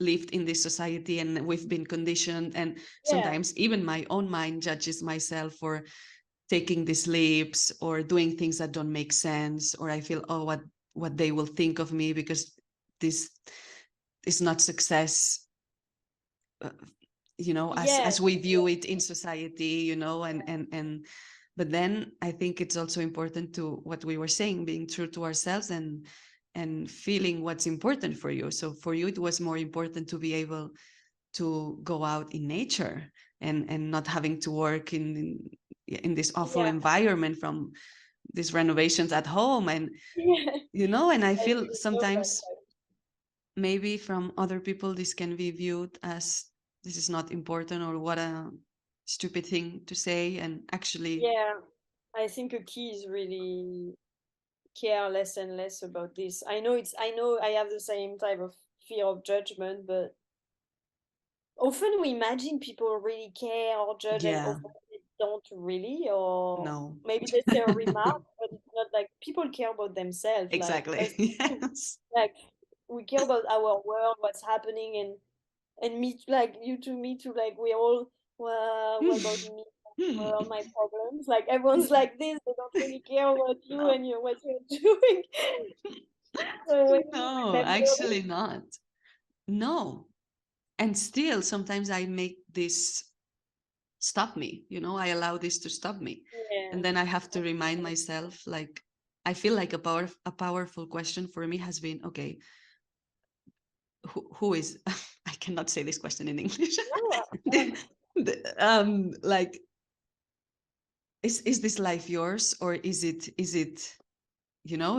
lived in this society and we've been conditioned, and Yeah, sometimes even my own mind judges myself for taking these leaps or doing things that don't make sense, or I feel, oh, what they will think of me, because this is not success, uh, as yeah, we view it in society, and but then I think it's also important, to what we were saying, being true to ourselves, and feeling what's important for you. So for you, it was more important to be able to go out in nature, and not having to work in this awful yeah, environment, from these renovations at home, and yeah. and I I feel didn't know that. sometimes maybe from other people this can be viewed as, this is not important, or what a stupid thing to say, and actually, Yeah, I think a key is really care less and less about this. I know I have the same type of fear of judgment, but often we imagine people really care or judge, and yeah, often they don't really, or no. maybe they say a remark, but it's not like people care about themselves, like Exactly. us too. Yes. Like we care about our world, what's happening, and me, like you to me too, like we all, well, what about me, my world, my problems, like everyone's like this, they don't really care about you No. and what you're doing. So when you No, remember it, actually not. No. And still, sometimes I make this stop me, I allow this to stop me. yeah, And then I have to remind myself, like, I feel like a powerful question for me has been, okay, who is I cannot say this question in English. Yeah. Like, is this life yours, or is it,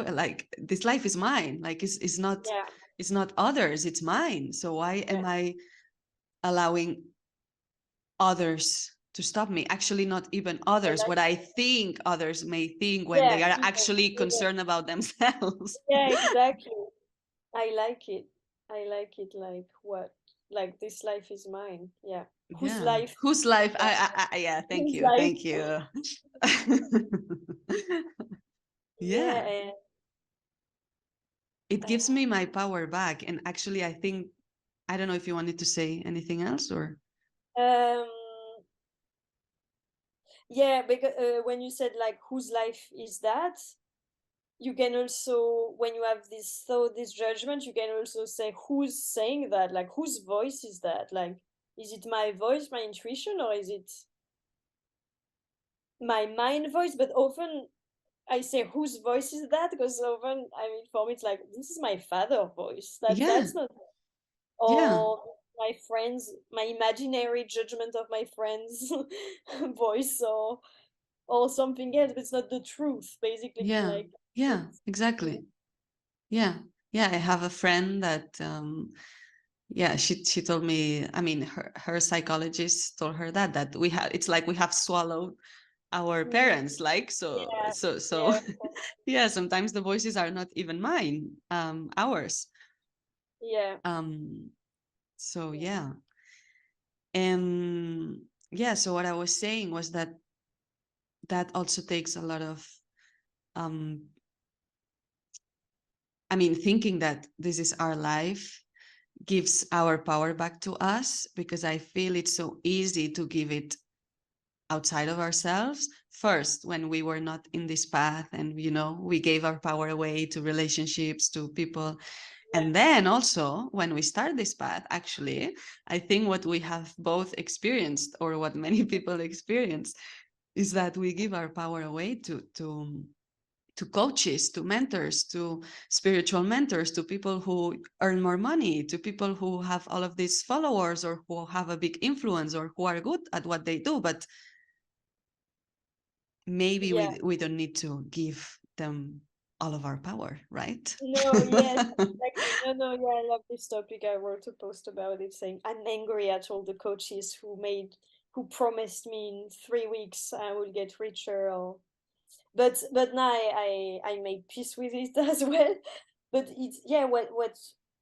like, this life is mine, like, Yeah. it's not others, it's mine. So why Yeah. am I allowing others to stop me? Actually, not even I others, like what I think others may think when yeah, they are yeah, actually yeah, concerned about themselves. yeah, exactly. I like it. I like it. Like what? Like this life is mine. Yeah. Whose Yeah, life? whose life? Yeah. Yeah, thank Whose you, life? thank you. Yeah. Yeah, it gives me my power back. And actually, I think, I don't know if you wanted to say anything else, or Um. Yeah, because when you said like whose life is that, you can also, when you have this thought, this judgment, you can also say who's saying that, like whose voice is that, like is it my voice, my intuition, or is it my mind voice? But often I say whose voice is that, because often, I mean, for me it's like this is my father voice, yeah, that's not, yeah, or my friends, my imaginary judgment of my friends voice, or something else, but it's not the truth, basically, yeah, like yeah, it's, exactly. Yeah, yeah. I have a friend that, yeah, she told me. I mean, her psychologist told her that we have. It's like we have swallowed our mm, parents. Like, yeah, so. yeah, Yeah, sometimes the voices are not even mine, ours. yeah, So yeah, yeah. Yeah, so what I was saying was that also takes a lot of, um I mean, thinking that this is our life gives our power back to us, because I feel it's so easy to give it outside of ourselves. First, when we were not in this path, and we gave our power away to relationships, to people. yeah, And then also, when we start this path, actually, I think what we have both experienced, or what many people experience, is that we give our power away to coaches, to mentors, to spiritual mentors, to people who earn more money, to people who have all of these followers, or who have a big influence, or who are good at what they do. But maybe yeah. we don't need to give them all of our power, right? No, yes, exactly. No, no, yeah, I love this topic. I wrote a post about it saying I'm angry at all the coaches who promised me in 3 weeks I will get richer, or but now I made peace with it as well. But it's, yeah, what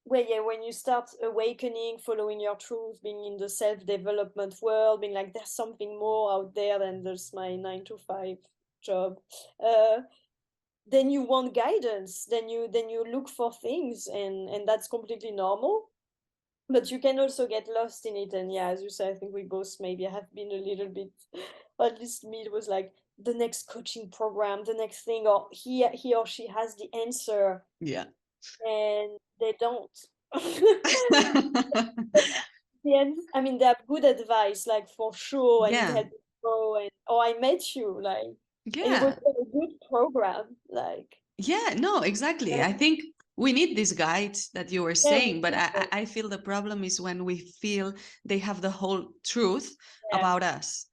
well, yeah, when you start awakening, following your truth, being in the self-development world, being like there's something more out there than just my 9 to 5 job, uh then you want guidance, then you look for things, and that's completely normal. But you can also get lost in it, and yeah, as you said, I think we both maybe have been a little bit, or at least me, it was like the next coaching program, the next thing, or he or she has the answer, Yeah. and they don't. The I mean, they have good advice, like for sure, and it Yeah. helped me grow, and oh, I met you, like, and it was Yeah. a good program, like, Yeah, no, exactly. uh, I think we need these guides that you were yeah, we saying, but need them. I feel the problem is when we feel they have the whole truth Yeah. about us.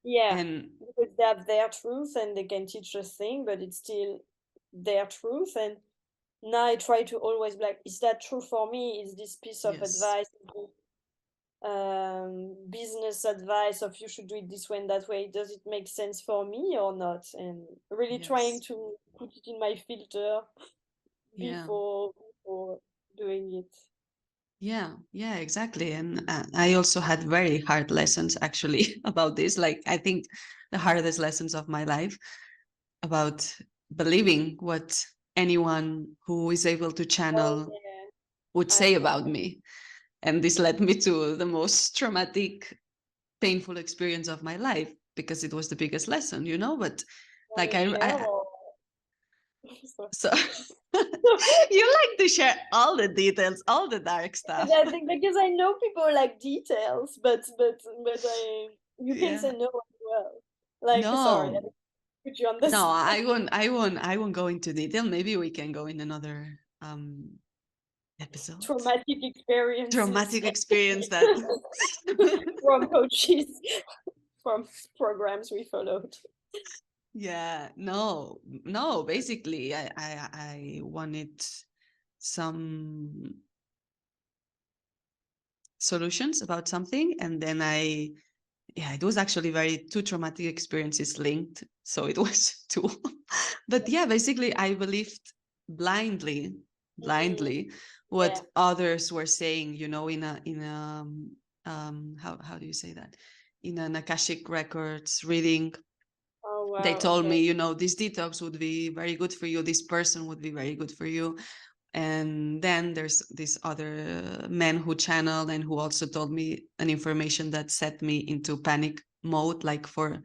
Yeah, And because they have their truth and they can teach us things, but it's still their truth. And now I try to always be like, is that true for me? Is this piece of yes, advice, business advice of you should do it this way and that way? Does it make sense for me or not? And really trying yes, to put it in my filter yeah, before doing it. yeah, yeah, exactly. And I also had very hard lessons actually about this. Like, I think the hardest lessons of my life about believing what anyone who is able to Oh channel yeah, would I say know. about me. And this led me to the most traumatic, painful experience of my life, because it was the biggest lesson, but Want like to share I or? so you like to share all the details, all the dark Because stuff. I think because I know people like details, but I you can Yeah. say no as well. Like sorry, I No, didn't put you on the no, spot. I won't go into detail. Maybe we can go in another episode. traumatic experiences. Traumatic experience that from coaches, from programs we followed. yeah, no, basically I wanted some solutions about something, and then it was actually two traumatic experiences linked, so it was two. But yeah, basically I believed blindly what Yeah. others were saying, in a how do you say that, in an Akashic records reading. Oh They wow. told Okay. me, this detox would be very good for you, this person would be very good for you. And then there's this other man who channeled and who also told me an information that set me into panic mode, like for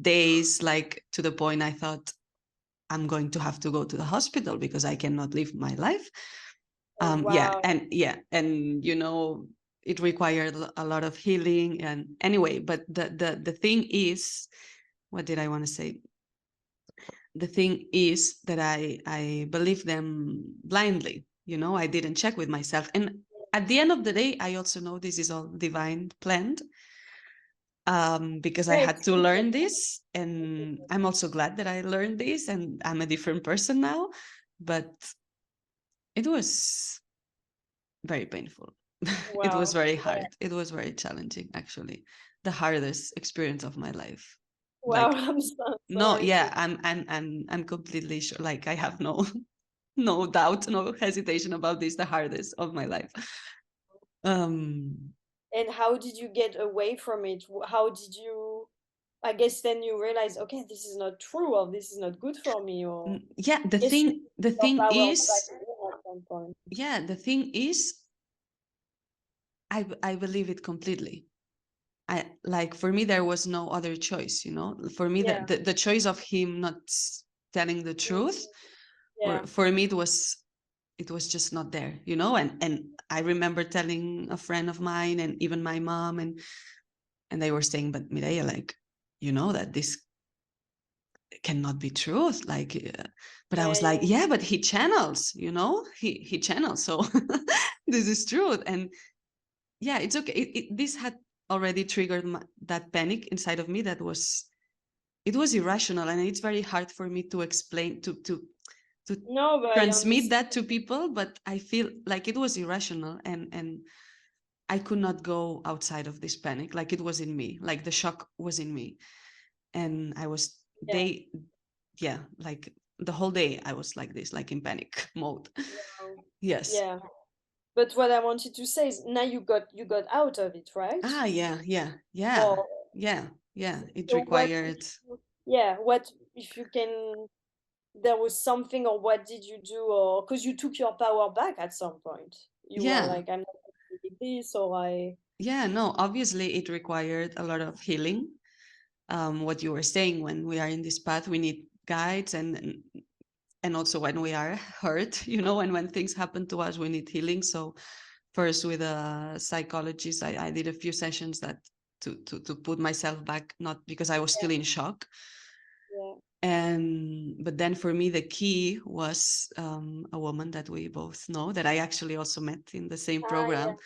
days, like to the point I thought I'm going to have to go to the hospital because I cannot live my life. Oh wow. And it required a lot of healing. And anyway, but the thing is, what did I want to say? The thing is that I believe them blindly. I didn't check with myself. And at the end of the day, I also know this is all divine planned, because I Yeah, had to learn this. And I'm also glad that I learned this and I'm a different person now. But it was very painful. It was wow. very hard. It was very challenging, actually. The hardest experience of my life. Wow. Like, I'm so no, sorry yeah, to. I'm completely sure. Like, I have no no doubt, no hesitation about this, the hardest of my life. Um, And how did you get away from it? How did you? I guess then you realize, okay, this is not true, or this is not good for me, or yeah, I guess you the your thing power back is, at some point. I believe it completely. Like, for me, there was no other choice, for me, Yeah. the choice of him not telling the Mm, truth, yeah. for me, it was just not there, and I remember telling a friend of mine and even my mom, and they were saying, but Mireia, like, that this cannot be truth, like, but I Yeah. was like, Yeah. yeah, but he channels, he channels, so this is truth. And yeah, it's okay. This had already triggered that panic inside of me. It was irrational, and it's very hard for me to explain, to No, but I transmit understand. that to people. But I feel like it was irrational, and I could not go outside of this panic. Like, it was in me, like the shock was in me, and I was Yeah. they yeah, like the whole day I was like this, like in panic mode. Wow. Yes. Yeah. But what I wanted to say is now you got out of it, right? Yeah, Or yeah, it so what required. yeah, what if you can there was something or what did you do or because you took your power back at some point. You were Yeah, like, I'm not going to do this or I yeah, no, obviously it required a lot of healing. What you were saying, when we are in this path, we need guides, and also when we are hurt, and when things happen to us, we need healing. So first, with a psychologist, I did a few sessions that to put myself back, not because I was still in shock. yeah. And but then for me, the key was, a woman that we both know, that I actually also met in the same Ah yeah. program.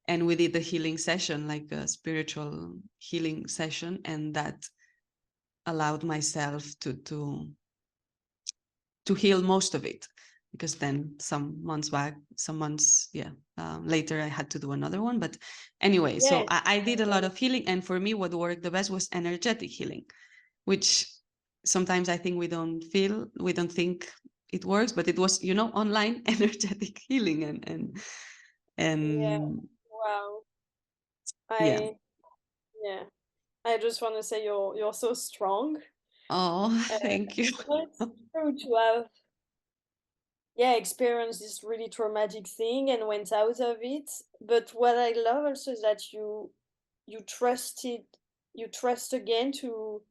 And we did the healing session, like a spiritual healing session, and that allowed myself to heal most of it. Because then some months, yeah, later, I had to do another one. But anyway, so Yes. I did a lot of healing, and for me, what worked the best was energetic healing, which sometimes I think we don't think it works, but it was, online energetic healing. Yeah. And Wow. yeah. I yeah. I just want to say you're so strong. Oh, Uh, thank you. it's true to have yeah experienced this really traumatic thing and went out of it. But what I love also is that you trusted you trust again to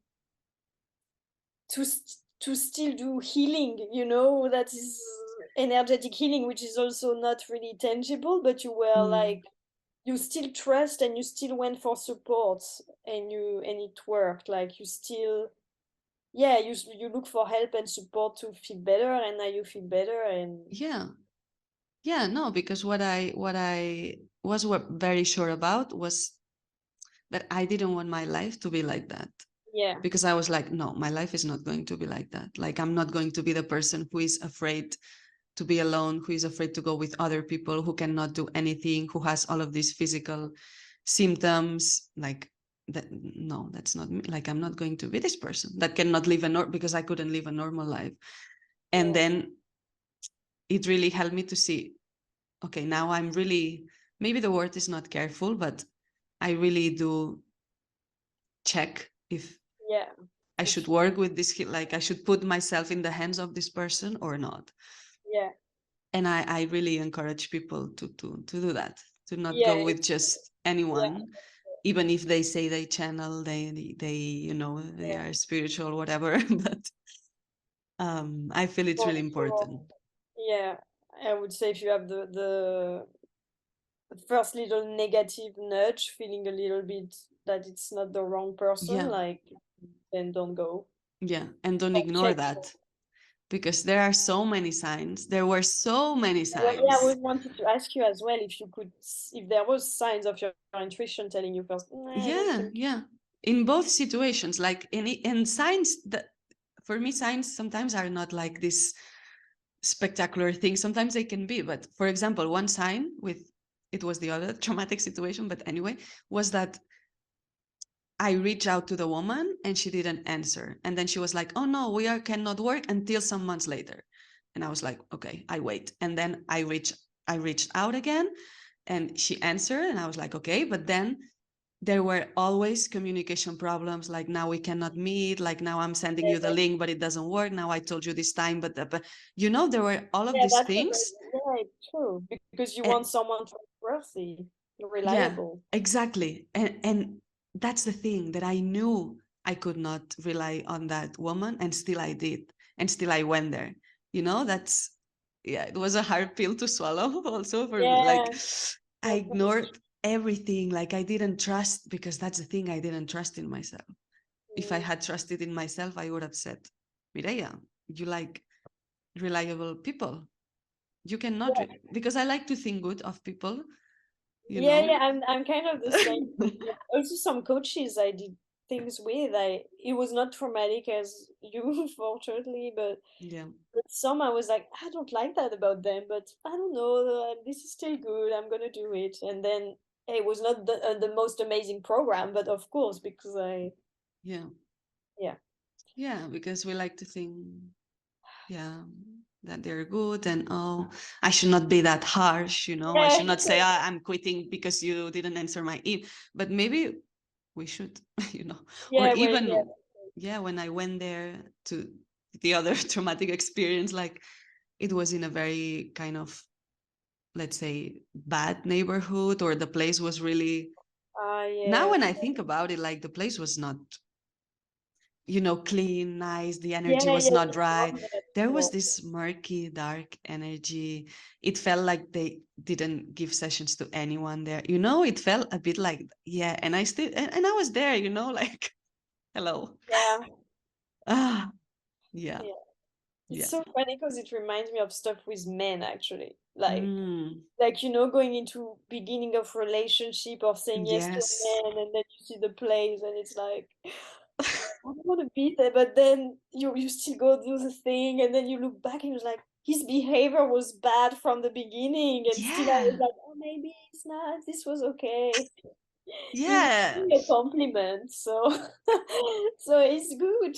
still do healing, that is energetic healing, which is also not really tangible, but you were Mm, like you still trust and you still went for support and it worked, like you still yeah you look for help and support to feel better and now you feel better and yeah. Yeah, no, because what I was very sure about was that I didn't want my life to be like that. Yeah. Because I was like, no, my life is not going to be like that. Like, I'm not going to be the person who is afraid to be alone, who is afraid to go with other people, who cannot do anything, who has all of these physical symptoms. Like, that, no, that's not me. Like, I'm not going to be this person that cannot live because I couldn't live a normal life. And Yeah. then it really helped me to see, okay, now I'm really, maybe the word is not careful, but I really do check if Yeah. I If should you, work with this, like I should put myself in the hands of this person or not. yeah. And I really encourage people to do that, to not Yeah. go with just Yeah. anyone, even if they say they channel, they they Yeah. are spiritual, whatever. But I feel it's For really sure. important. Yeah. I would say if you have the first little negative nudge, feeling a little bit that it's not the wrong person, Yeah, like, then don't go. yeah, and don't Or ignore check. that, because there are so many signs. There were so many Well, yeah, I signs. was wanted to ask you as well if you could, if there was signs of your intuition telling you first, I don't Yeah, think. yeah. In both situations, like in signs, that for me, signs sometimes are not like this spectacular thing. Sometimes they can be, but for example, one sign with, it was the other traumatic situation, but anyway, was that I reached out to the woman and she didn't answer. And then she was like, oh no, we are cannot work until some months later. And I was like, okay, I wait. And then I reached out again and she answered and I was like, okay. But then there were always communication problems, like now we cannot meet, like now I'm sending you the Yeah, link but it doesn't work, now I told you this time, but there were all of yeah, these that's things. yeah, it's true. Because you want And someone trustworthy, yeah, reliable. exactly. And that's the thing, that I knew I could not rely on that woman, and still I did, and still I went there. That's, yeah, it was a hard pill to swallow also for me. Yeah, Like, I definitely. ignored everything, like I didn't trust, because that's the thing, I didn't trust in myself. If I Mm. had trusted in myself, I would have said, Mireia, you like reliable people. You cannot, because I like to think good of people, you Yeah, know? yeah, I'm kind of the same. But also some coaches I did things with, it was not traumatic as you, fortunately, Yeah, but some I was like, I don't like that about them, but I don't know, this is still good. I'm gonna do it. And then it was not the most amazing program, but of course, because yeah, yeah, yeah, because we like to think, yeah, that they're good, and oh, I should not be that harsh, I yeah, should not say, I'm quitting because you didn't answer my email. But maybe we should, or yeah, well, yeah, even, yeah, when I went there to the other traumatic experience, like it was in a very kind of, let's say, bad neighborhood, or the place was really, now yeah, when I think about it, like the place was not, clean, nice, the yeah, energy yeah, was not it's right. not that, There was no, this murky, dark energy. It felt like they didn't give sessions to anyone there. It felt a bit like, yeah, and I still, and I was there, like, hello. yeah, Ah, yeah, yeah. It's yeah. so funny because it reminds me of stuff with men actually, like. Mm, Going into beginning of relationship or saying yes to a yes. man, and then you see the plays and it's like, I don't want to be there, but then you still go do the thing, and then you look back and you're like, his behavior was bad from the beginning, and still I was Yeah, like, oh, maybe it's not, this was okay. He's yeah. giving a compliment, so so it's good.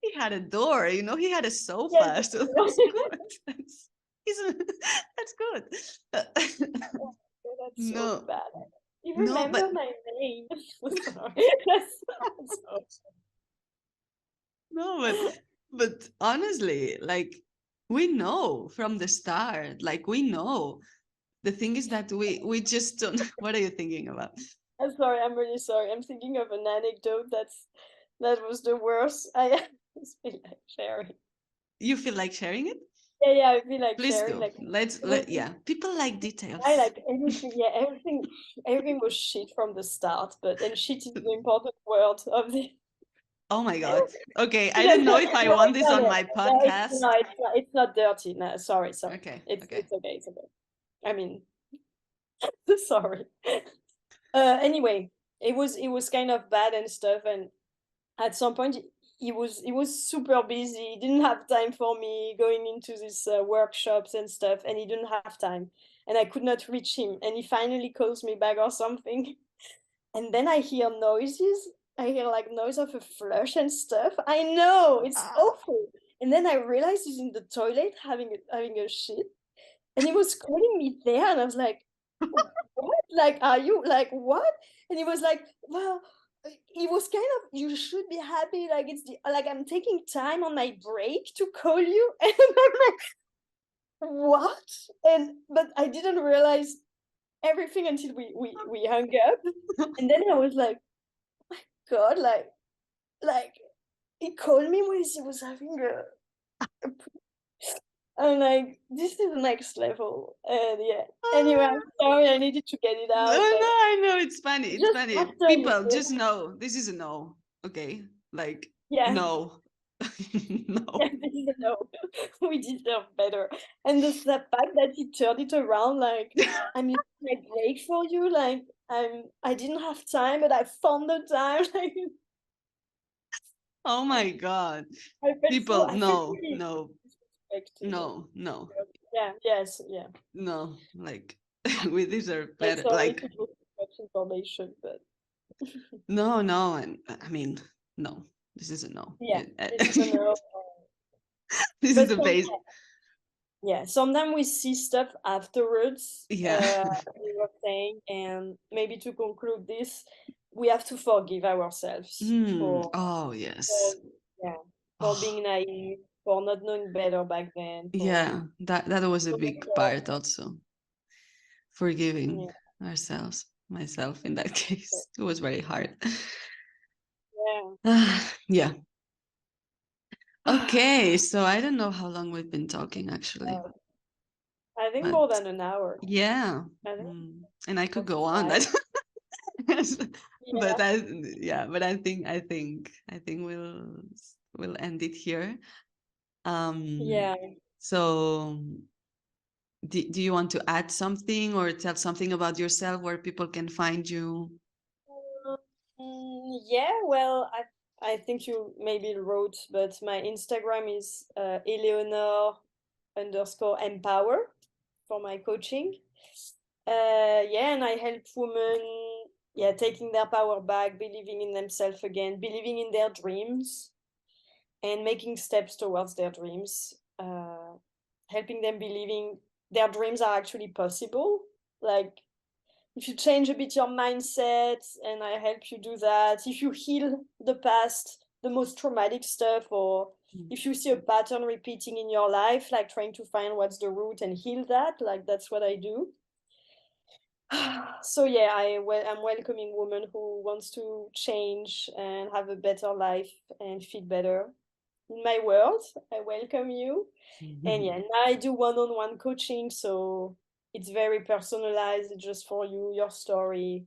He had a door, he had a Yes. sofa, so that's good. He's- that's good. That's so No, bad. You no, remember but my name. Sorry. So no, but honestly, like, we know from the start, like, we know. The thing is that we just don't. What are you thinking about? I'm sorry, I'm really sorry. I'm thinking of an anecdote that was the worst. I just feel like sharing. You feel like sharing it? Yeah, yeah, I feel like Please sharing. do. Like Let's it was let this Yeah. People like guy, details. like everything, yeah, everything was shit from the start. But and shit is the important word of the. Oh my God. Okay, I No, don't know if I want this on my no, podcast. it's not dirty. No, sorry. Okay. It's Okay. okay. It's okay. I mean, sorry. Anyway, it was kind of bad and stuff, and at some point he was super busy. He didn't have time for me going into these workshops and stuff, and he didn't have time, and I could not reach him. And he finally calls me back or something, and then I hear noises. I hear like noise of a flush and stuff. I know it's awful. And then I realized he's in the toilet having a shit, and he was calling me there, and I was like, "What? Like, are you like what?" And he was like, "Well." He was kind of, you should be happy, like it's like I'm taking time on my break to call you. And I'm like, what? But I didn't realize everything until we hung up. And then I was like, my God, like he called me when he was having a I'm like, this is next level. And yeah. Anyway, I'm sorry, I needed to get it No, out, but I know it's funny. It's just funny. after you People did, just know this is a no. Okay, like yeah. no, no. Yeah, this is a no. We deserve better. And the fact that he turned it around, like, I'm using my break for you, like, I didn't have time, but I found the time. Like, Oh my God. People, I felt no, really no, disrespected. no, Yeah, yes, yeah. no. Like we deserve I'm better. sorry Like if it was too much information, but no, and I mean no. This is a no. yeah, this is a no. This is But the base. yeah, sometimes we see stuff afterwards, Yeah. we were saying, and maybe to conclude this, we have to forgive ourselves Oh for yes. yeah, for Oh being naive, for not knowing better back then, for yeah. That was a big part also. Forgiving yeah, ourselves. Myself in that case. It was very hard. yeah. Yeah. Okay, so I don't know how long we've been talking actually, I think but more than an hour. yeah, I think and I could almost go on. 5. But Yeah, I think we'll end it here. yeah. So do you want to add something or tell something about yourself where people can find you? Yeah, well, I think you maybe wrote, but my Instagram is Eléonore underscore empower for my coaching. Yeah, and I help women, yeah, taking their power back, believing in themselves again, believing in their dreams, and making steps towards their dreams. Helping them believing their dreams are actually possible. Like, if you change a bit your mindset, and I help you do that, if you heal the past, the most traumatic stuff, or if you see a pattern repeating in your life, like trying to find what's the root and heal that, like that's what I do. So yeah, I'm welcoming women who wants to change and have a better life and feel better in my world. I welcome you. And yeah, now I do one-on-one coaching, so it's very personalized, just for you, your story,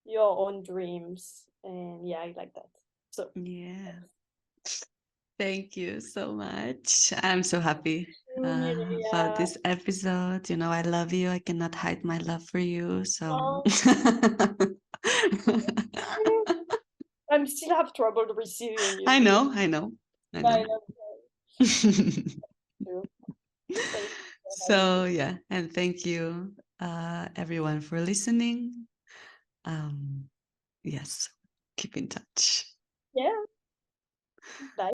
your own dreams. And yeah, I like that. So Yeah. Thank you so much. I'm so happy about Mireia. this episode. You know, I love you. I cannot hide my love for you. So Oh, I'm still have trouble receiving you. I know, I know, I I know. love you. Thank you for having So me. yeah, and thank you everyone for listening. Yes, keep in touch. Yeah. Bye.